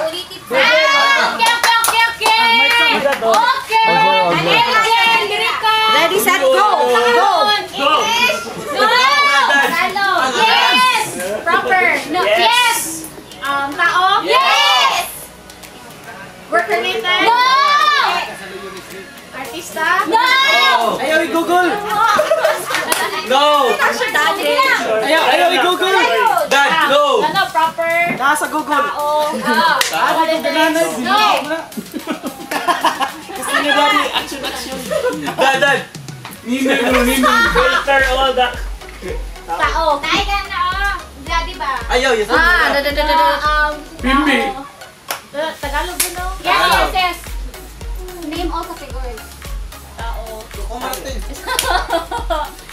Ulitin pa. Okay. Again, Direka. Ready, set, go. English. Go. Tagalog. Yes. Proper. No. Yes. Tao. Yes. Work related. No. Artista. No. Ayaw i-google. No! Ayaw i-google. Dad, no! Ano, proper. Nasa Google. Tao. No. Dad! Filter all the... Tao. Tayo ka na, Daddy ba? Ayaw, yes. Bimbi. Tagalog din, no? Yes. Name all categories. Tao.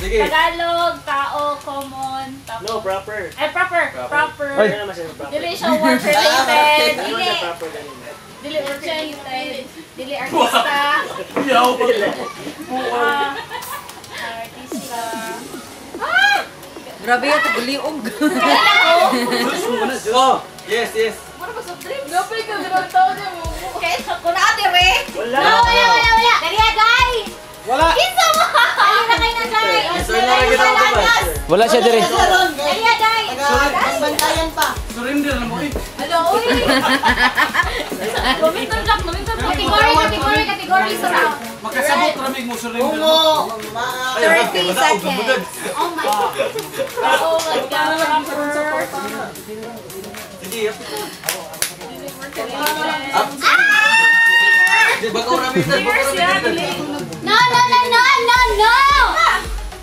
Sige. Tagalog, tao, common, tapos... No, proper. Ay, proper. Ano naman siya proper? Dili siya work related. Ano siya proper ganun? Dili work related. Dili artista. Yaw pa. Artista. Grabe yan, taguliog. Oh, yes, yes. Kung nakatire. Wala. Wala. Daliya, guys. Wala. Kinsa mo? Dali na kayo na, guys. So, na kita ko ba? Wala siya dire. Daliya, guys. Bantayan pa. Surrender na mo eh. Hello, uy. Category sa round. Makasabot ramig mo surrender. Bungo. 30 seconds. Oh my God. Oh my God. Sige. Bakaw ramig na. No.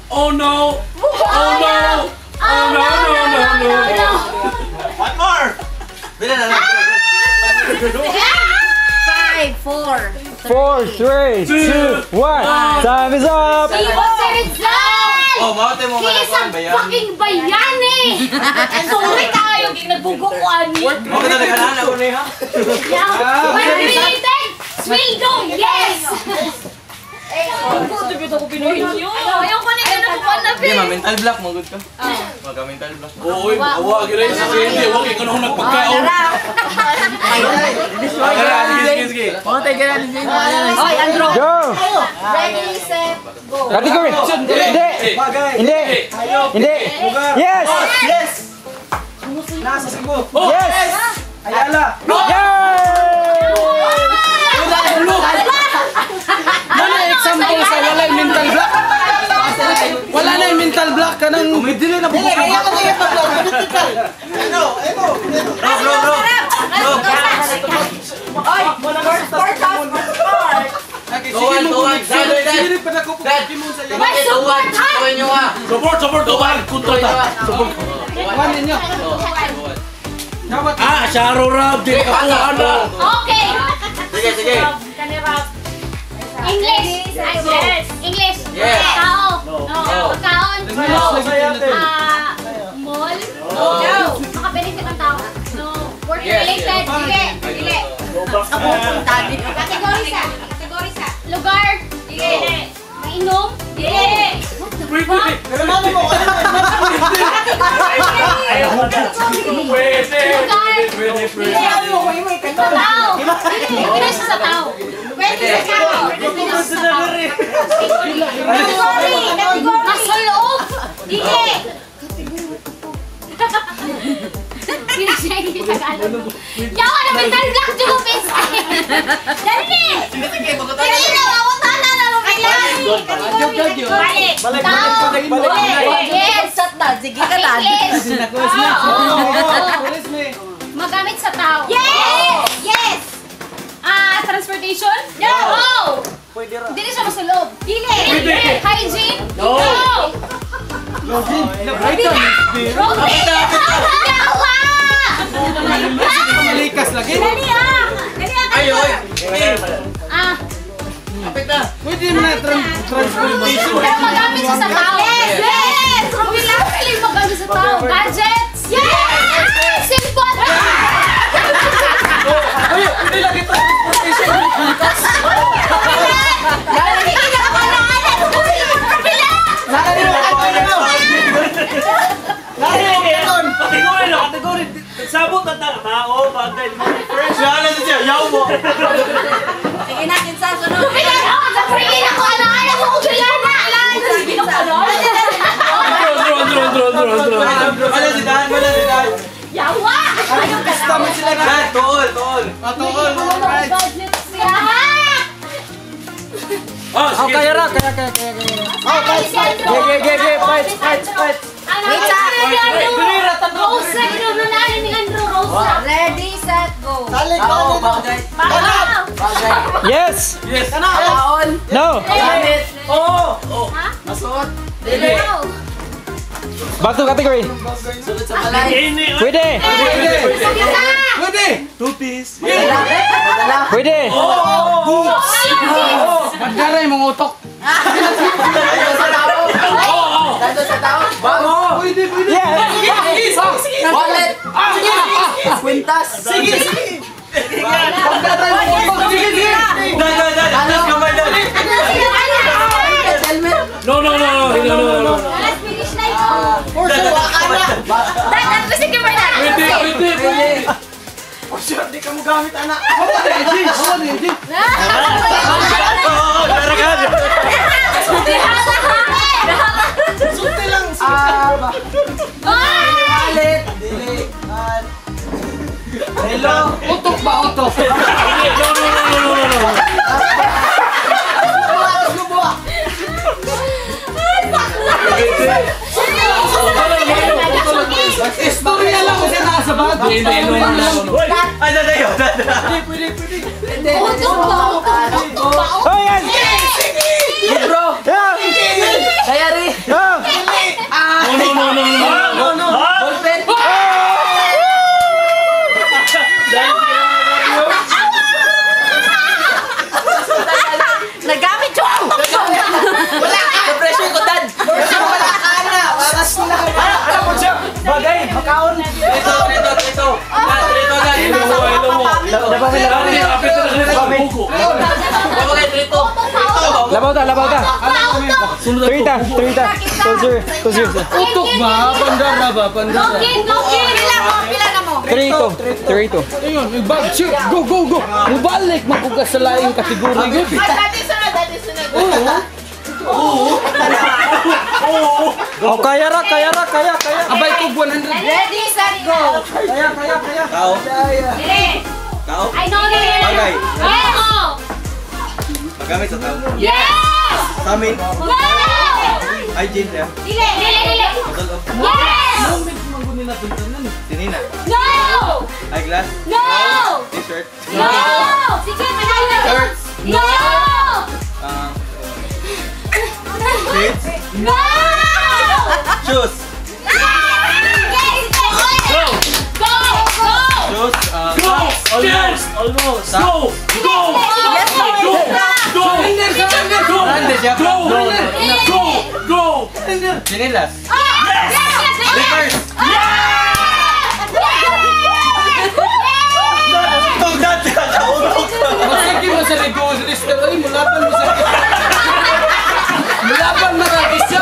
Oh no! Oh no! Oh no! One more. Bila na lang. 5, 4, 4, 3, 2, 1. Time is up! Oh, maote mo nga Isang na bayan. fucking bayani! Sorry tayo, nagbugo ko ani. Mo kita naghalaan ako ni ha. Related! Swildo! Yes! Ayaw ko na yun ako na Hindi, ma-mental block. Magod ka. Magka-mental block. Oy, awa gira sa hindi. Wa kay kanang nagpagkaon. Sige. Hoy, Andrew. Go! Ready, set, go. Category! Hindi! Hindi! Yes! Yes! Nasa Cebu. Yes! Ayala. Yay! Wala example sa wala yung mental block. Wala na yung mental block ka nang dili na buko. Sige pa na ko Pokemon sa iyo. Support kawan kontra. One ninyo. Dapat Sharo Rab di ka ana. Okay! Sige. English! Yes! English! Yes. Tao! Pagkaon! Mall? No! Maka-benefit ang tao? No! Work related? Dili! Kategory sa? Lugar? Dili! Mainom? Dili! Tao! Dili sa tao! Masulog! Dili! Yawa na mental block dito, best! Dali! Dali na! Ako tana na lumilan! Balik! Tao! Yes! Sige ka lang. Magamit sa tao. Yes! Transportation? No! Hindi siya masulog. Dili! Hygiene? No! Yawa! malikas lagi. Dali Ay. Kapit na. Pwede mo na transportation. Pero magamit siya sa tao. Yes! Really magamit sa tao. Gadgets? Yes! Cellphone! Ay, hindi lagi transportation. Kategori. Sabot na tao, bagay mo. Fresh. Wala siya. Yaw mo. Sige natin sa sunod. Sige na ko! Ano mo kung kailan na? Sige na ko! Wala si Dan. Yawa! Pista mo sila na. Dan, tool. Tool. Sige. Kaya. Fight. Wait, Rosa! Ginagawa natin ni Andrew Rosa! Ready, set, go. Yes! No! Back to category. Pwede! Pwede! Magdaray mong utok. Pwede. Yes! Wallet. Kwintas. Sige. Magdaray mong utok. Sige. Dan. Alas kamay Dan. No. Let's finish na ito! Dad, gusto ko ba na? Pwede. Oh, shit, di ka mo gamit, anak. Hawa na, Eji. Hawa na, Eji. Sulti lang. Alit. Dili. Hello. Utok ba, utok? No. Istorya lang kasi nasa bag. Hindi. Ay, dadayo. Pwede. Utok ba? Oh, yan! Bro. Yeah! Kaya rin. Yeah! No. Ballpen. Nagamit yung utok ko. Wala ka. Depression ko, Dad. Wala ka na. Waras na. Alam mo siya. Bagay. Makaon. Trito. Labaw ta. Turita. Soldier. Utok ba? Pandara ba? Pandara. Pila na mo. Turito. Ayun, may bag. Shoot. Go. Mubalik. Mapugas sa laing kategori. Dati sunod. Oh, kaya. Abay ko 100. Ready, set, go. Kaya. Tao. Dili. Tao. I know this. Bagay. Yes. Magamit sa tao. Yes. Sa amin. No. Ay, Jin. Dili. Model of. Yes. Sinina. No. Eyeglass. No. T-shirt. No. Sige, manay. Shirt. No. Shades. No. Shoes. Go. Shoes. Almost. Sa- Go. Chinelas. Slippers. Tugdan ka kaulog. Masaki mo sa rego's lister. Ay, mulapan mo sa... Mulapan mo sa isa.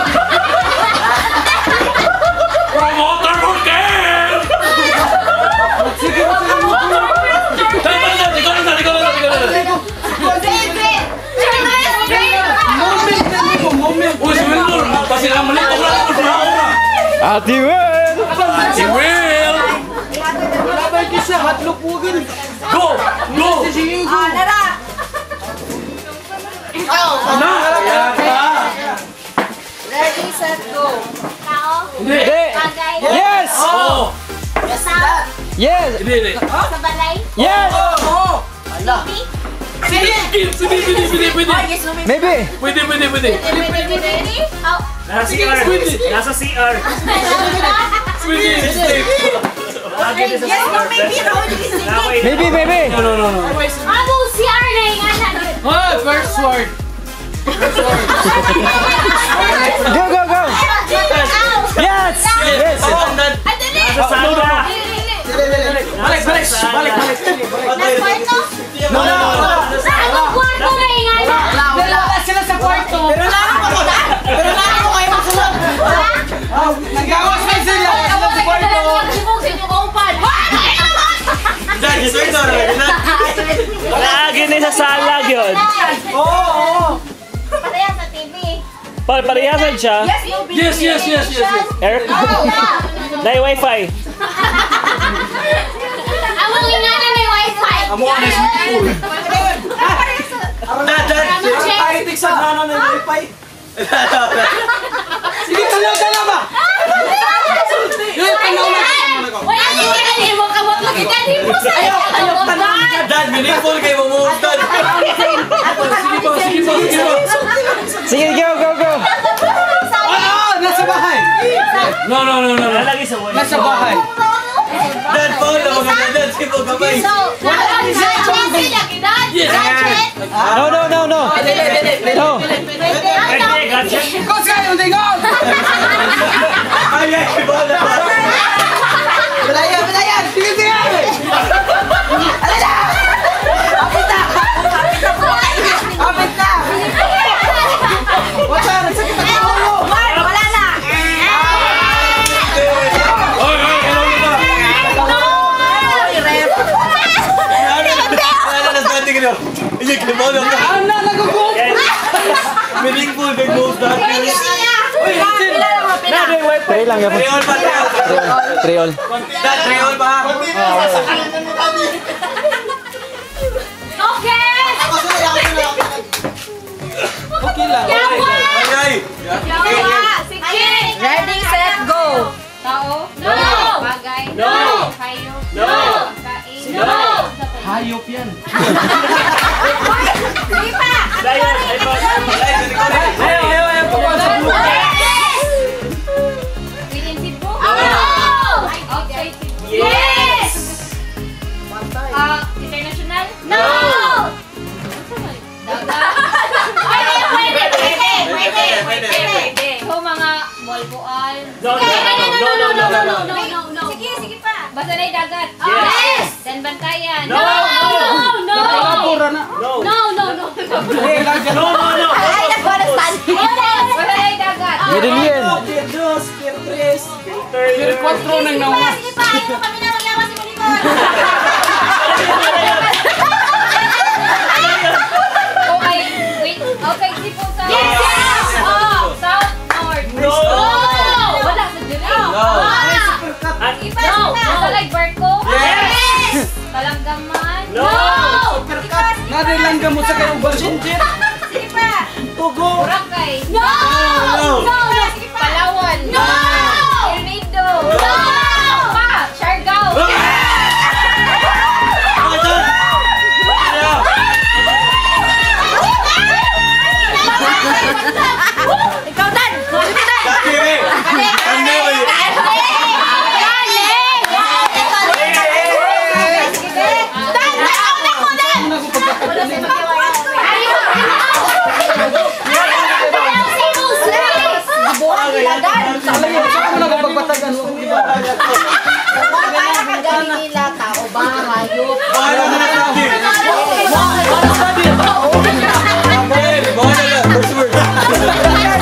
Promoter for game! Sige mo sa rego's. Ikaw na. Moment. Uy, si Wilmer! Kasi naman mali. Ati Will! Si Will! Mulapan kisa. Hatlok pugin. Go! Sige, go. Ready, set, go. Tao. Hindi! Bagay. Yes! Oo! Tao. Yes! Hindi! Sa balay. Yes! Pwede! Maybe! Pwede! Ready? Oh. Nasa CR. Yes, no, maybe. Maybe! No. Ano si Arne? Oh, first word. Go! Yes! Yes! Balik. No! Anong kwarto na ingana? Wala sila sa kwarto. Pero na ako kayo magsunod. Nagawas na sila. Sila sa kwarto. Dad, you swear na. Lagi na sa salag yun. Oo. Pareha sa TV. Parehasan siya. Yes. Aircon. Dahil wifi. Ang ingana may wifi. Amo na si Paul. Dad. Ay, tiksan na ng wifi. Sige, tanaw ba? Wala hindi mo kamot lagi dali mo sa Dad, meaningful kayo mamuhutad. Sige, go! Nasa bahay. No. Lalagay sa wifi. Nasa bahay. Dad, Paul, mga dad, si mo kamay. Yes. No! Pwede, gadget. Kung sa'yo, tingon! Ay, bola. Balayan! Sige! Apit na! Wala! Nagsakit ang ulo! Wala na. Meaningful, big moves that. Three lang yan. Triol pa, Triol. Triol pa. Okay! Okay lang. Okay. Sige! Ready, set, go! Tao? No! Bagay? No! Hayop? No! Kain? No! Hayop yan. Sige pa! Ayaw. Pagkakas sa blue. Within Cebu? Outside Cebu? Yes! International? No! Dagat? Pwede. So, mga Bolboal? No. Sige pa. Basta na yung dagat? Yes! Then Bantayan? No! Nakapura na. No! No! Basta na yung dagat? Middle yan. Pier 2, Pier 3. Pier 4 nang nawa. Sige pa. Ito kami na maglawas sa malikod. Okay, wait. Okay, Cebu sa... Yes! South, North. No! Wala sa Dili. Iba, No! nasa like barko? Yes! Talanggaman? No! Naday lang gamot sa kayong Barsinjit. Sige pa. Tugo. Boracay? No! Sige pa. Palawan? No! Tornado? No! Pa! Siargao? Ikaw, Dan! Saan mo nagpagpatagan? Bahala ka na natin. Bahala na. First word.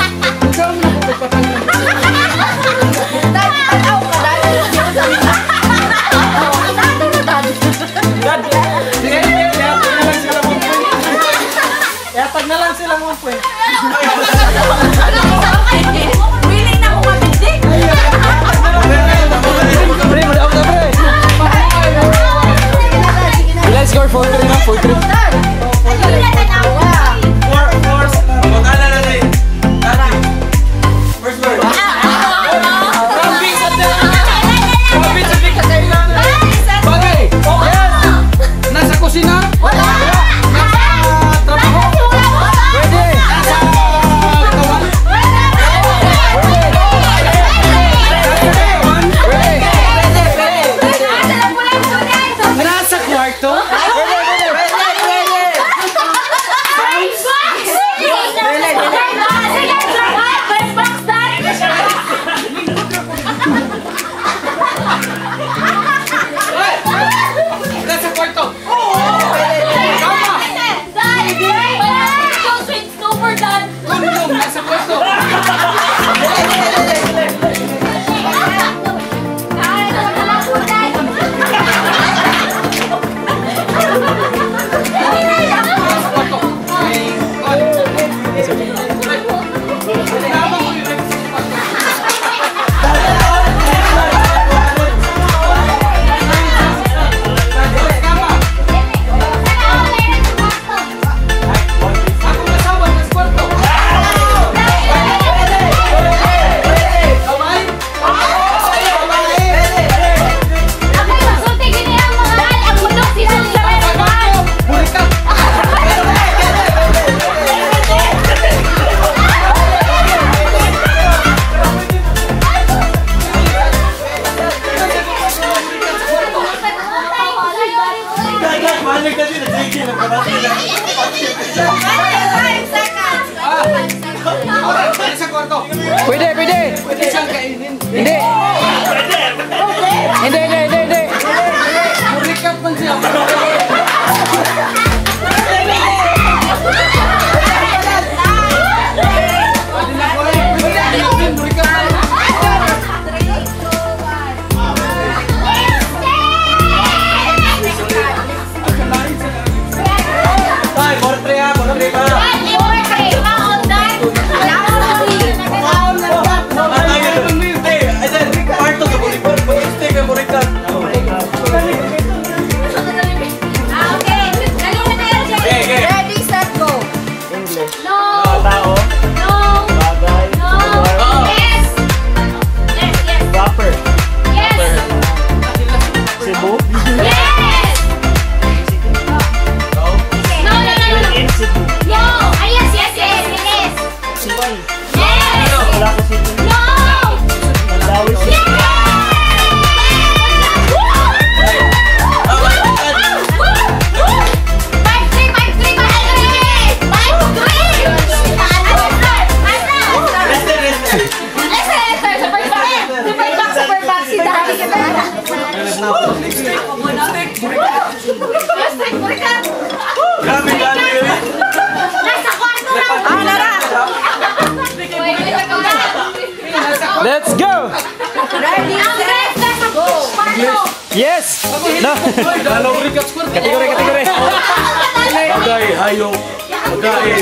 Yatag na lang sila mo po eh. Willing na akong mabindig! Pre, madaog na pre. Let's score 4-3 na, 4-3. Bahala na rin. First word. Bagay! Nasa kusina? Nasa trabaho? Pwede. Nasa kawan? Nasa kwarto? Nasa kwarto? Kondom, nasa kwarto? Nasa kwarto? Ako kasama, nasa kwarto? Kamay? Burikat! Balik ka din. Sige, Nasa kwarto? Pwede. Pwede siyang kainin. Hindi. Hindi. Burikat man siya. Burikat man. Ay, 4-3 Grabe dali. Nasa kwarto lang. Let's go! Ready, set, go. Kwarto. Yes! No! Kategory, kategory! Bagay, hayop, pagkain,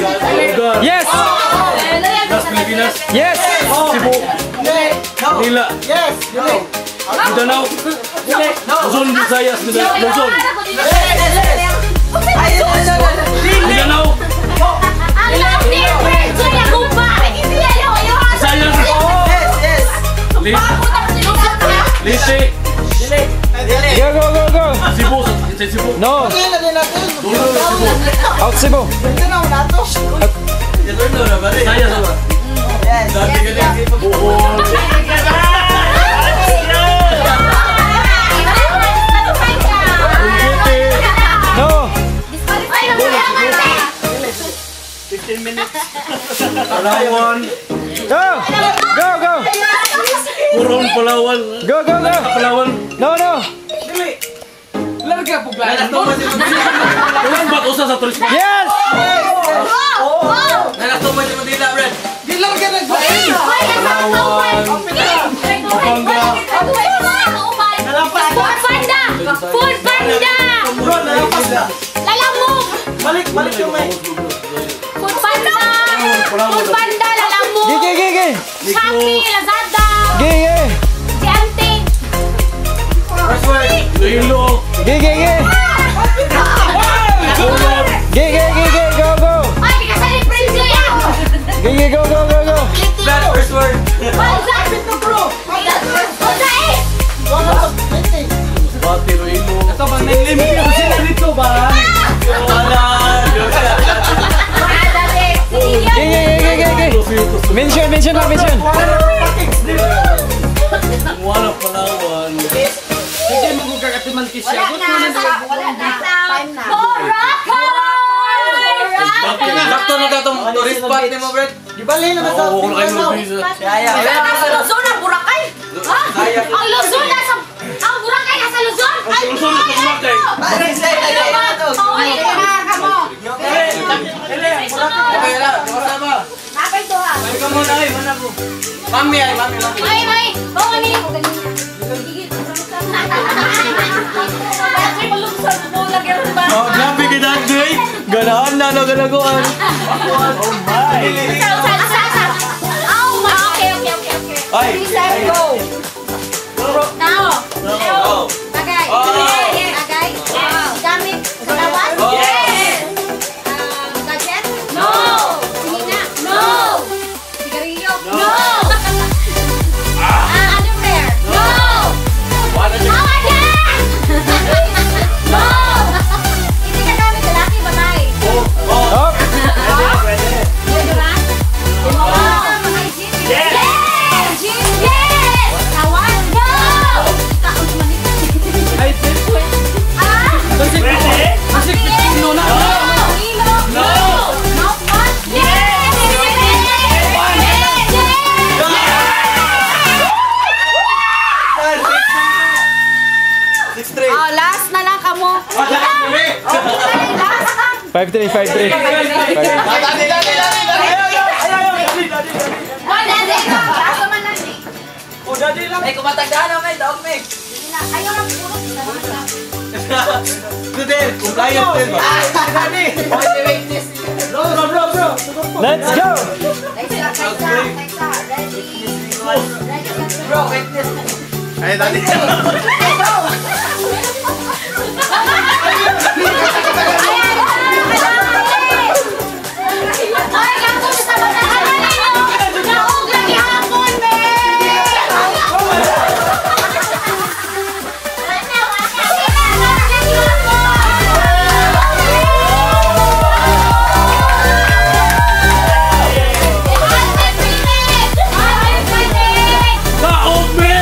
lugar, Yes! das Pilipinas, Yes! Cebu, Manila, Mindanao, Luzon, Visayas, Luzon, Mindanao, Leyte, Go, go, go, go! Cebu, Cebu, No! Dulo, Cebu, Out Cebu! Visayas, Bohol, No! 15 minutes. Palawan, Go! Go, go! Purong Palawan, Go, go, go! Palawan, No, no! Larga po glaan. Ulan ba usa sa turismo? Yes! Nalastuman si Manila, Red. Di larga na ba? Food Panda! Bro, nalampas na. Lalamog! Balik yung may. Food Panda! Food Panda! Lalamog! Gigi, gigi! Shopee! Lazada! Gigi! Gianting! First word. Iloilo, Gigi, gigi! Bacolod, Gigi, gigi! Go, go! Ay, di ka sa libreng siya! Gigi, go, go, go, go! Brad, first word. Balsa! Balsa eh! Bati, Iloilo, Ito ba naglimpyo sila dito ba? Gigi, gigi, gigi! Mention, mention lang, mention! Wala Palawan, Hindi mo kung kakatiman kisya. Wala na. Time na. Boracay! Sakto na ka itong tourist spot ni mo, Brad. Di ba lalo naman sa wala kayo ng visa. Nasa Luzon ang Boracay? Ha? Ang Luzon nasa... Ang Boracay nasa Luzon? Ay, Luzon nasa Boracay. Okay na, kasama. Napay to ha. Ikaw muna ay, mana po. Mami ay, mami. Ay, bawa niyo. Gigit. Ay, malungsan mo. Lagyan mo ba? Oh, grabe ka dahil, Dre. Ganahan na, nagalaguan. Oh my. Ay. Go. Now. Oh. Bagay. Oh. Bagay. Gamit. Katawan. Oh. Gadget. No. Sina. No. Sigarilyo. No. Underwear. No. How again? No. Hindi ka gamit lalaki, babae. Up! Deodorant? Yes! Yes! Kawan? No! Ay, this way. Ah? Kasi no na. No! No! Not one? Yes! Oh, last na lang kamo. Last na. 5-3, 5-3. Last naman lang eh. Oh, daddy lang. Ay, kumatagdaan na may dog me. Ayaw lang puro. Today, compliant din ba? Daddy. Bro. Let's go! Ready? Bro, witness. Ay, daddy. Kaope!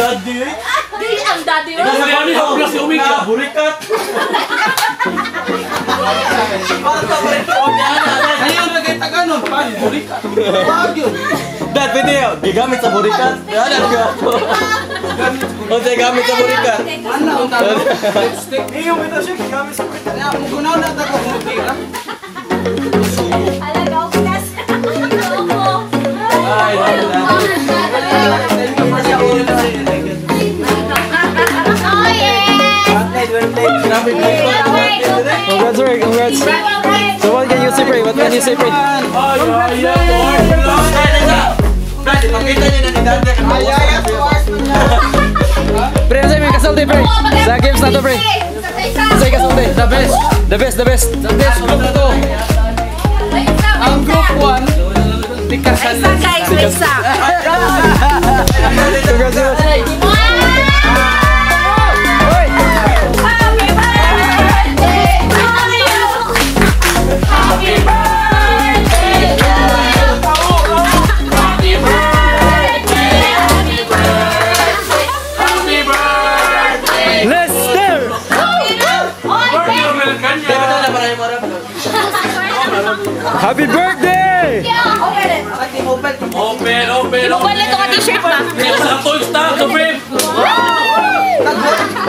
daddy eh. Di ang daddy mo. Ikaw sa niya, haplas si Omega. Burikat. Ayaw na kayo taganon. Paano? Burikat. Wag yun. Dad, pwede yun. Gigamit sa burikat. Ano ka? O siya gamit sa burikat. Ano ang talo? Lipstick. Iyo, ito siya. Gamit sa burikat. Kaya, mugunaw na ako kung tira. Alaga ako nas. Ay, Oh yes. Congrats, Ray. Congrats. So what can you say, Ray? What can you say, Ray? Brad, ipakita niyo na ni Dad. Pre, ano sa'yo may kasulti, Pre? Sa games na to, Pre. Ano sa'yo kasulti? The best. The best, the best. The best group to. Ang group 1, tikasan lang. Guys, may isa. Congratulations. Happy birthday to you. Happy birthday to you. Happy birthday, happy birthday, happy birthday. Lester! Birthday American niya. Happy birthday! Open. Inuwan ito ka t-shirt ba? Sa toy stock, sa frame.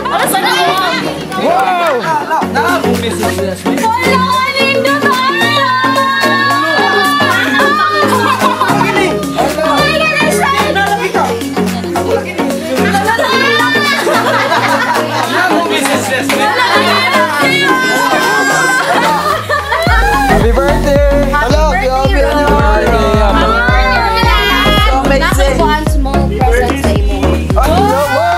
Ano sa na ako? Wow! Wala ka nito tayo! Happy birthday! Hello, happy anniversary! Nako one small present sa imo. Group hug!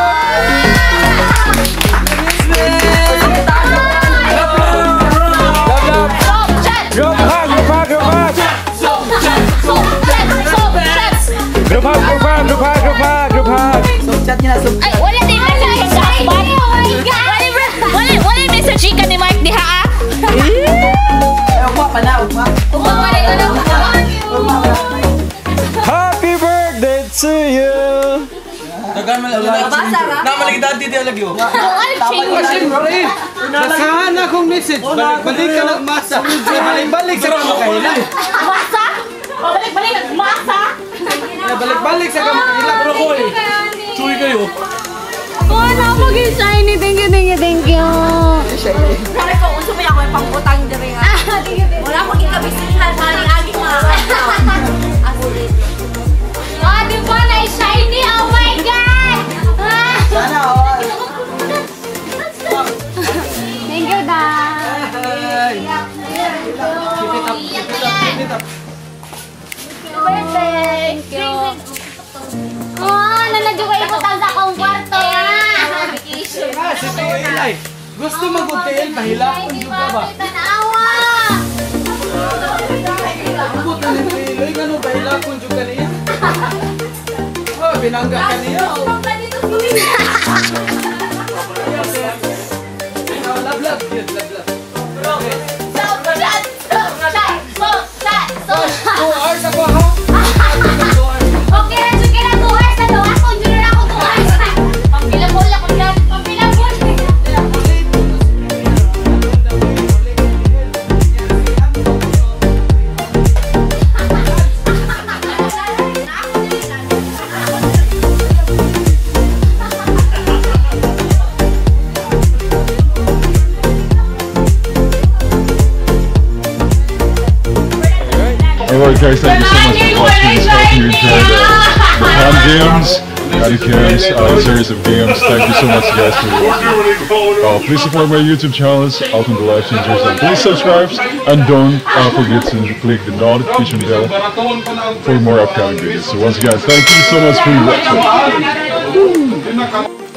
Ay, wala din message sa Akban. Wala message ka ni Mark diha ah. Wala ka na. Happy birthday to you! Tagan man lang. Namalig Dad dito lagi oh. Nasahan akong message. Balik ka nagmasa. Balik sa kamakailan. Masa? Balik nagmasa. Balik sa kamakailan. Pero ko eh. Chuy kayo. Oh, napagin shiny. Thank you. Sabi ko, unso may ako yung pangutang diri nga. Wala ko ikabisihan sa agi nga. Oh, di ba na shiny? Oh my God! Sana all. Thank you, Dad. Birthday. Thank you. Oh, nanadyo kayo putang sa akong kwarto. Vacation. Si Pilay. Gusto mag-hotel, mahilapon juga ba? Tanawa! Abot na ni Pilay, gano'n mahilapon juga niya. Oh, binangga ka niya. Lablab. Hours ako ha? Okay na 2 hours na to. Ako, junior ako 2 hours na. Pampilabol ako dyan. Pampilabol. Alright guys, thank you so much for watching this. Hope you enjoyed the Cam Games, Cams, series of games. Thank you so much guys for watching. Please support my YouTube channels, Alton the Life Changers, and please subscribe and don't forget to click the notification bell for more upcoming videos. So once again, thank you so much for watching.